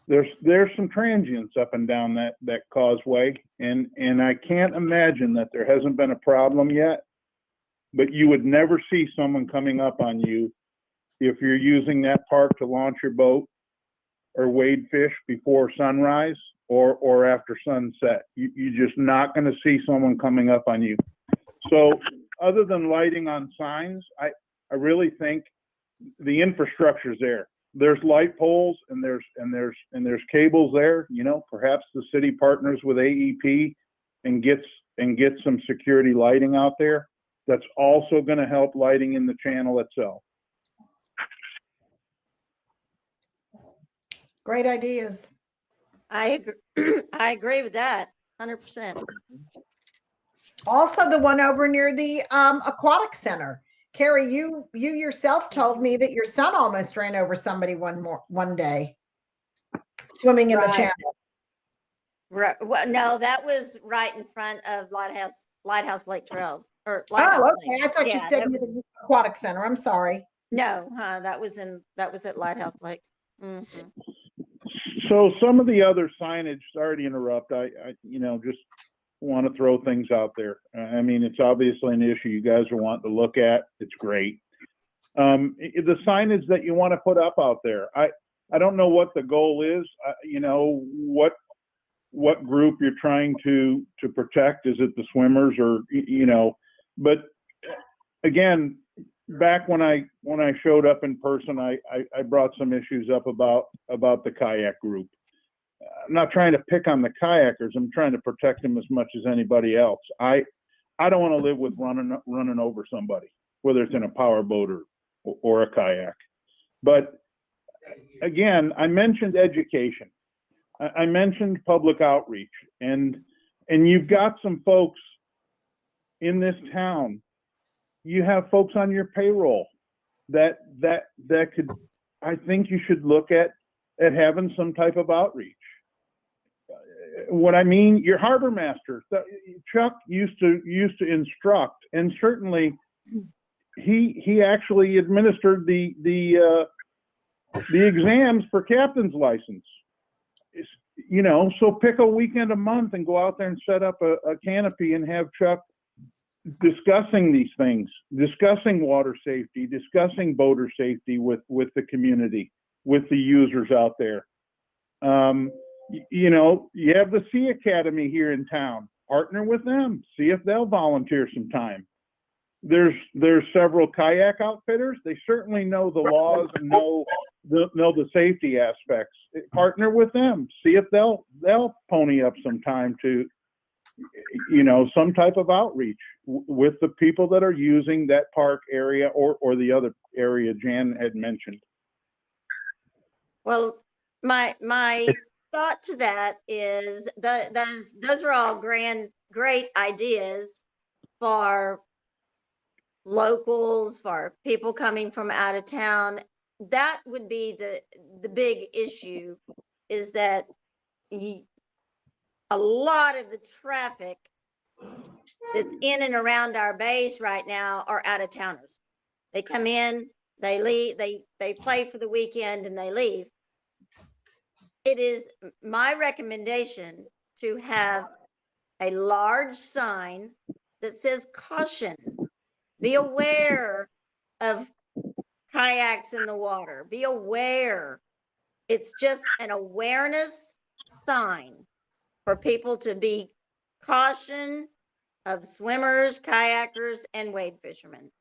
S19: there's some transients up and down that causeway, and I can't imagine that there hasn't been a problem yet, but you would never see someone coming up on you if you're using that park to launch your boat or wade fish before sunrise or after sunset. You're just not going to see someone coming up on you. So other than lighting on signs, I really think the infrastructure's there. There's light poles and there's cables there. Perhaps the city partners with AEP and gets some security lighting out there. That's also going to help lighting in the channel itself.
S1: Great ideas.
S15: I agree with that 100%.
S1: Also, the one over near the aquatic center. Carrie, you yourself told me that your son almost ran over somebody one day swimming in the channel.
S15: Right, well, no, that was right in front of Lighthouse Lake Trails, or
S1: Oh,
S15: Lighthouse
S1: okay.
S15: Lake.
S1: I thought you
S15: Yeah,
S1: said near the aquatic center. I'm sorry.
S15: no, that was at Lighthouse Lake. Mhm.
S19: So some of the other signage, sorry to interrupt, I just want to throw things out there. I mean, it's obviously an issue you guys are wanting to look at. It's great. The signage that you want to put up out there, I don't know what the goal is, what group you're trying to protect. Is it the swimmers or, but again, back when I showed up in person, I brought some issues up about the kayak group. I'm not trying to pick on the kayakers. I'm trying to protect them as much as anybody else. I don't want to live with running over somebody, whether it's in a power boat or a kayak. But again, I mentioned education. I mentioned public outreach, and you've got some folks in this town. You have folks on your payroll that could, I think you should look at having some type of outreach. What I mean, your harbor master, Chuck used to instruct, and certainly he actually administered the exams for captain's license. So pick a weekend a month and go out there and set up a canopy and have Chuck discussing these things, discussing water safety, discussing boater safety with the community, with the users out there. You have the Sea Academy here in town. Partner with them. See if they'll volunteer some time. There's several kayak outfitters. They certainly know the laws and know the safety aspects. Partner with them. See if they'll pony up some time to, some type of outreach with the people that are using that park area or the other area Jan had mentioned.
S15: Well, my thought to that is those are all great ideas for locals, for people coming from out of town. That would be the big issue, is that a lot of the traffic that's in and around our base right now are out of towners. They come in, they leave, they play for the weekend and they leave. It is my recommendation to have a large sign that says caution, be aware of kayaks in the water, be aware. It's just an awareness sign for people to be caution of swimmers, kayakers, and wade fishermen.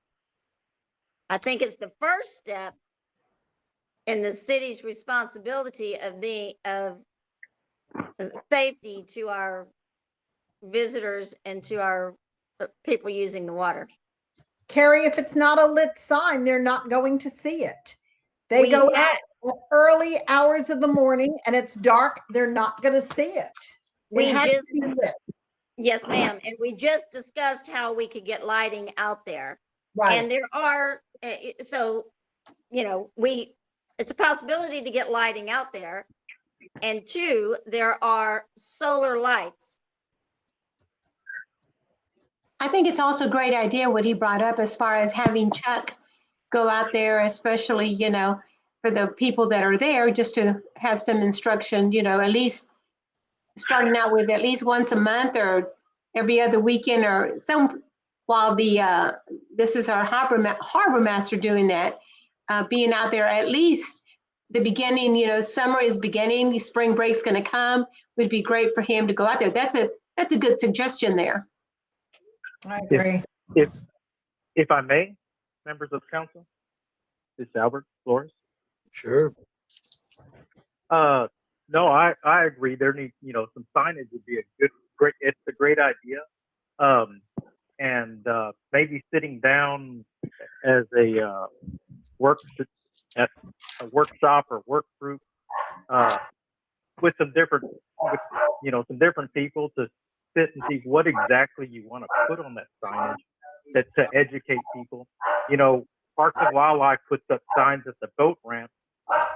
S15: I think it's the first step in the city's responsibility of safety to our visitors and to our people using the water.
S1: Carrie, if it's not a lit sign, they're not going to see it. They go out at early hours of the morning and it's dark, they're not going to see it.
S15: Yes, ma'am. And we just discussed how we could get lighting out there.
S1: Right.
S15: And there are, it's a possibility to get lighting out there. And two, there are solar lights.
S10: I think it's also a great idea what he brought up as far as having Chuck go out there, especially, for the people that are there, just to have some instruction, at least starting out with at least once a month or every other weekend or some, while this is our harbor master doing that, being out there at least the beginning, summer is beginning, spring break's going to come, would be great for him to go out there. That's a good suggestion there.
S1: I agree.
S20: If I may, members of council, this is Albert Flores.
S2: Sure.
S20: No, I agree. There needs, some signage would be it's a great idea. And maybe sitting down as a workshop or work group with some different people to sit and see what exactly you want to put on that signage to educate people. Parks and Wildlife puts up signs at the boat ramp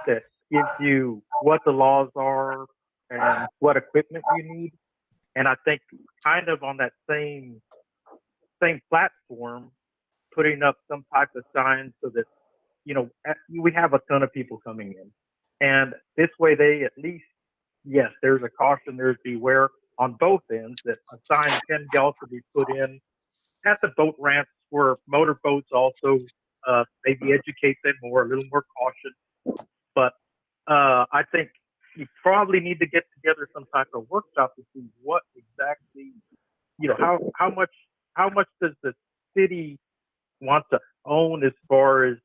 S20: that gives you what the laws are and what equipment you need. And I think kind of on that same platform, putting up some type of sign so that, we have a ton of people coming in. And this way they at least, yes, there's a caution, there's beware on both ends, that a sign can also be put in at the boat ramps where motorboats also maybe educate them more, a little more caution. But I think you probably need to get together some type of workshop to see what exactly, how much does the city want to own as far as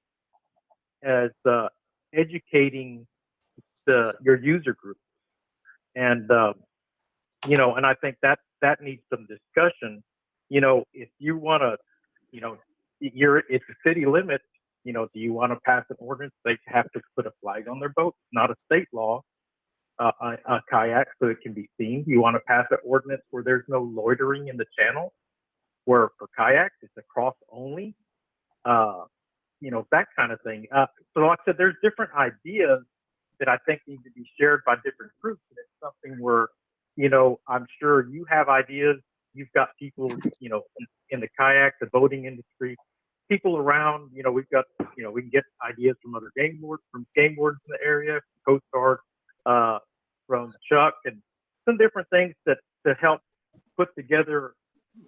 S20: educating your user group. And and I think that needs some discussion. If you want to, it's a city limit. Do you want to pass an ordinance? They have to put a flag on their boat. It's not a state law. A kayak, so it can be seen. Do you want to pass an ordinance where there's no loitering in the channel? Where for kayaks it's a cross only. That kind of thing. So like I said, there's different ideas that I think need to be shared by different groups. And it's something where, I'm sure you have ideas. You've got people, in the kayak, the boating industry, people around, we've got, we can get ideas from other game wards in the area, Coast Guard, from Chuck, and some different things to help put together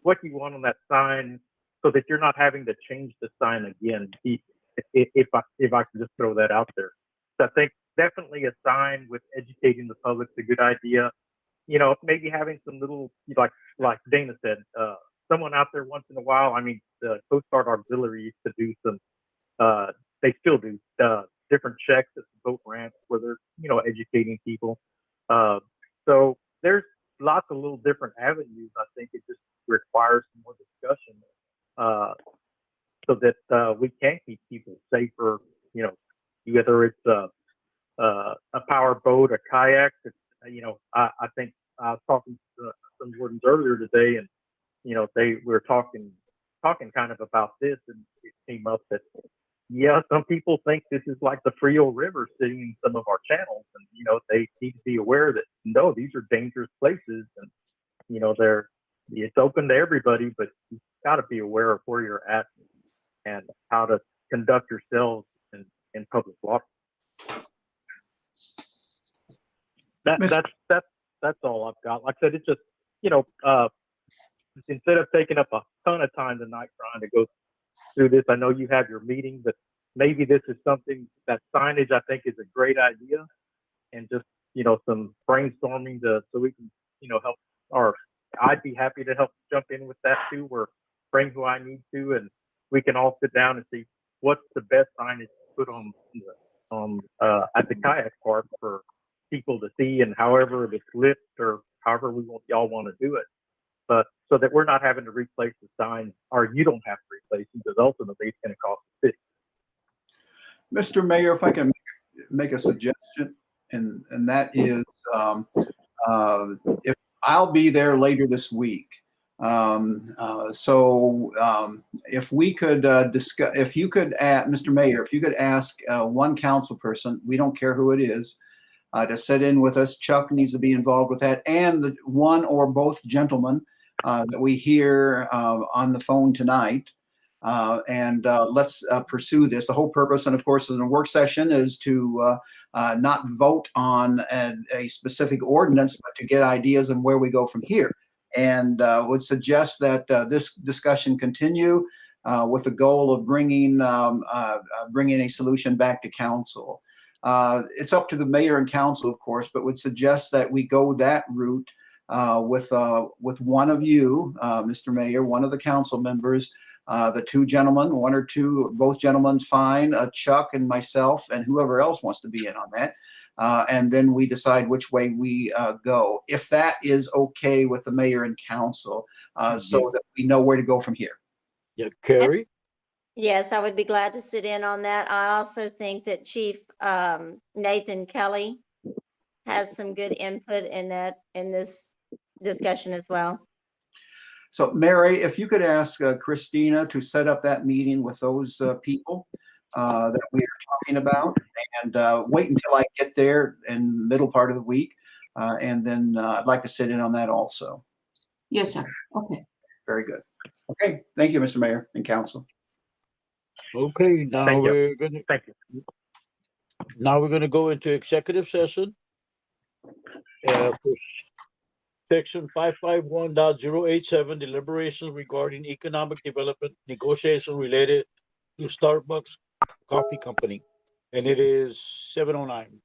S20: what you want on that sign so that you're not having to change the sign again. If I can just throw that out there. So I think definitely a sign with educating the public is a good idea. Maybe having some little, like Dana said, someone out there once in a while. I mean, the Coast Guard Auxiliary used to do some, they still do different checks at the boat ramps where they're, educating people. So there's lots of little different avenues. I think it just requires some more discussion so that we can keep people safer. Whether it's a power boat, a kayak. I think I was talking to some wardens earlier today, and they were talking kind of about this, and it came up that some people think this is like the Frio River sitting in some of our channels, and they need to be aware that no, these are dangerous places, and it's open to everybody, but you've got to be aware of where you're at and how to conduct yourselves in public water. That's all I've got. Like I said, it's just instead of taking up a ton of time tonight trying to go through this, I know you have your meeting, but maybe this is something that signage I think is a great idea, and just some brainstorming so we can help. Or I'd be happy to help jump in with that too, or bring who I need to, and we can all sit down and see what's the best signage to put on at the kayak park for people to see, and however it's lit or however y'all want to do it, but so that we're not having to replace the sign, or you don't have to replace them, because ultimately it's going to cost the city.
S3: Mr. Mayor, if I can make a suggestion, and that is, if I'll be there later this week. If we could discuss, if you could, Mr. Mayor, if you could ask one council person, we don't care who it is, to sit in with us. Chuck needs to be involved with that, and the one or both gentlemen that we hear on the phone tonight. And let's pursue this. The whole purpose, and of course, in a work session, is to not vote on a specific ordinance, but to get ideas on where we go from here. And would suggest that this discussion continue with the goal of bringing a solution back to council. It's up to the mayor and council, of course, but would suggest that we go that route with one of you, Mr. Mayor, one of the council members, the two gentlemen, one or two, both gentlemen's fine, Chuck and myself, and whoever else wants to be in on that. And then we decide which way we go, if that is okay with the mayor and council, so that we know where to go from here.
S2: Yeah, Carrie?
S15: Yes, I would be glad to sit in on that. I also think that Chief Nathan Kelly has some good input in this discussion as well.
S3: So Mary, if you could ask Christina to set up that meeting with those people that we are talking about, and wait until I get there in the middle part of the week. And then I'd like to sit in on that also.
S16: Yes, sir. Okay.
S3: Very good. Okay. Thank you, Mr. Mayor and Council.
S2: Okay, now
S20: Thank you.
S2: we're gonna
S20: Thank you.
S2: now we're gonna go into executive session. For Section 551.087, deliberations regarding economic development negotiation related to Starbucks Coffee Company, and it is 7:09.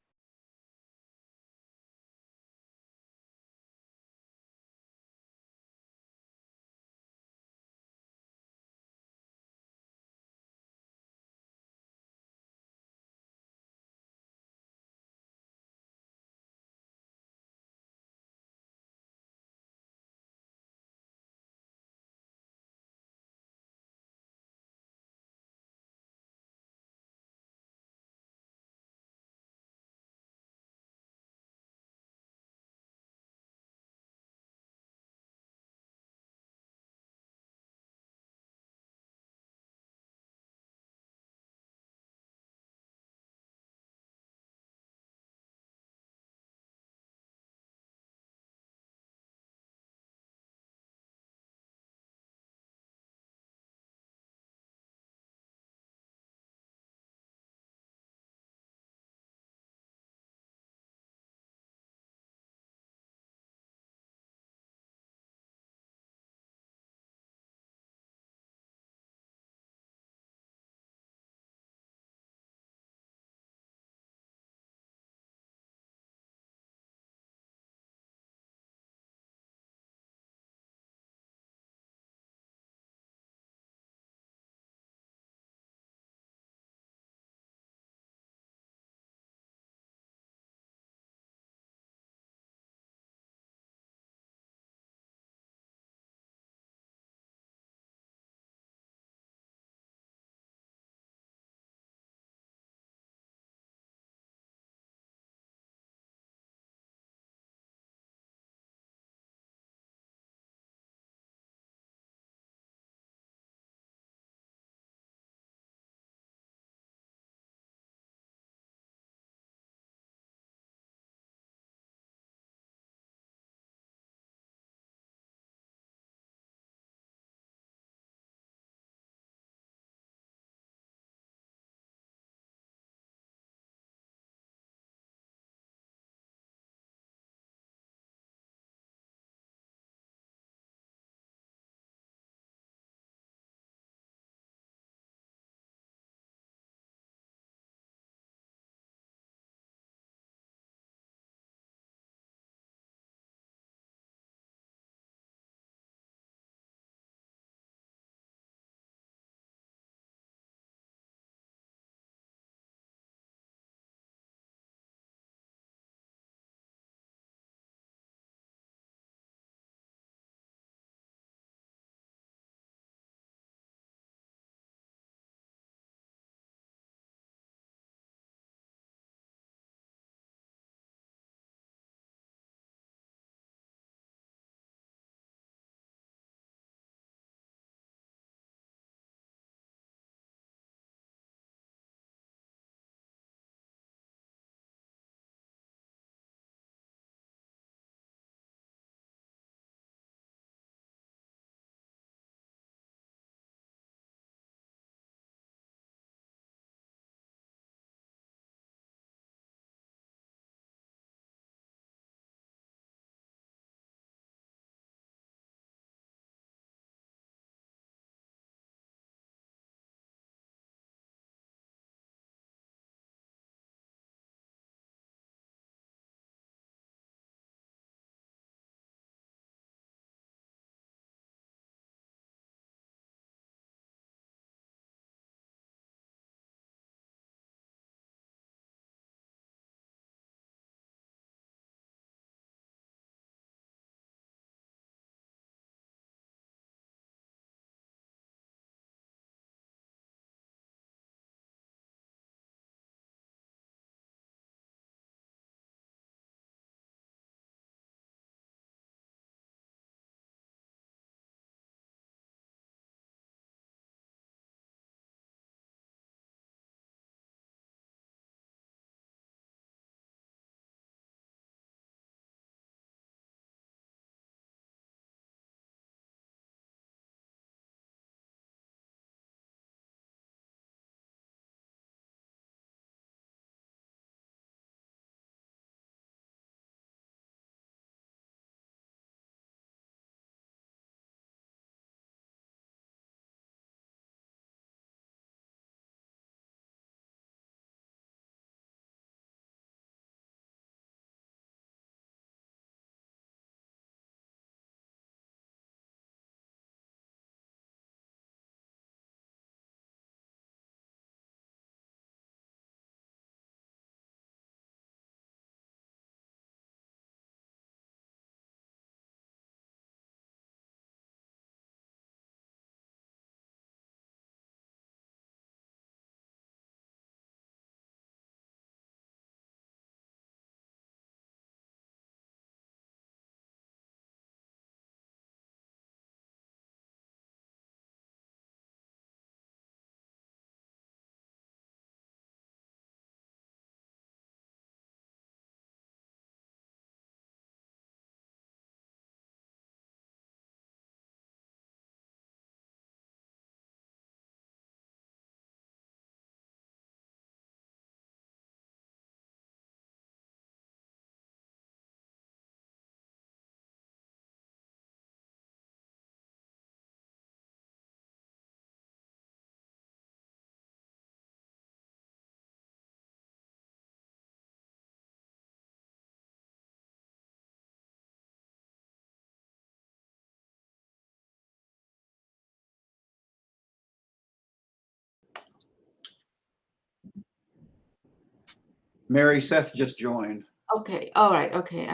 S3: Mary, Seth just joined.
S16: Okay, all right, okay,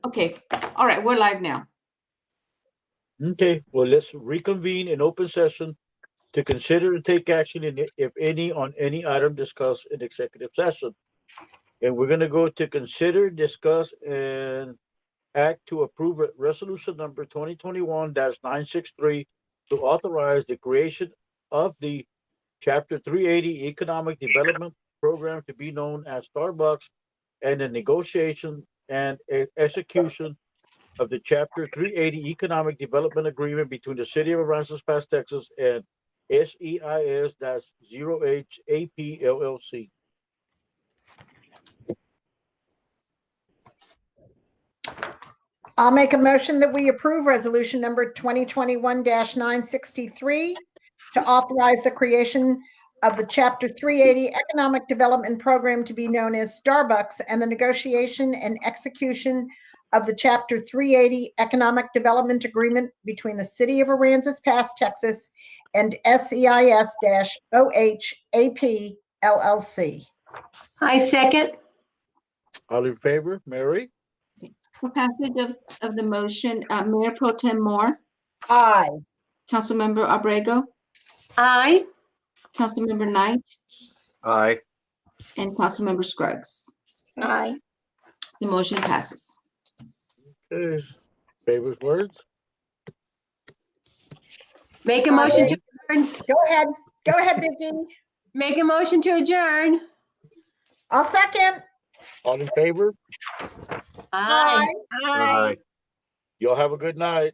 S16: okay, all right, we're live now.
S2: Okay, well, let's reconvene in open session to consider and take action, if any, on any item discussed in executive session. And we're gonna go to consider, discuss, and act to approve resolution number 2021-963 to authorize the creation of the Chapter 380 Economic Development Program to be known as Starbucks, and the negotiation and execution of the Chapter 380 Economic Development Agreement between the City of Aransas, Texas, and SEIS-0HAP LLC.
S1: I'll make a motion that we approve resolution number 2021-963 to authorize the creation of the Chapter 380 Economic Development Program to be known as Starbucks, and the negotiation and execution of the Chapter 380 Economic Development Agreement between the City of Aransas Pass, Texas, and SEIS-OHAP LLC.
S10: I second.
S2: All in favor, Mary?
S16: For passage of the motion, Mayor Pro Tem Moore,
S1: Aye.
S16: Councilmember Abrego,
S10: Aye.
S16: Councilmember Knight,
S11: Aye.
S16: and Councilmember Scruggs.
S15: Aye.
S16: The motion passes.
S2: Okay. Favorite words?
S10: Make a motion to adjourn.
S1: Go ahead, Vicki.
S10: Make a motion to adjourn.
S1: I'll second.
S2: All in favor?
S10: Aye.
S15: Aye.
S2: Y'all have a good night.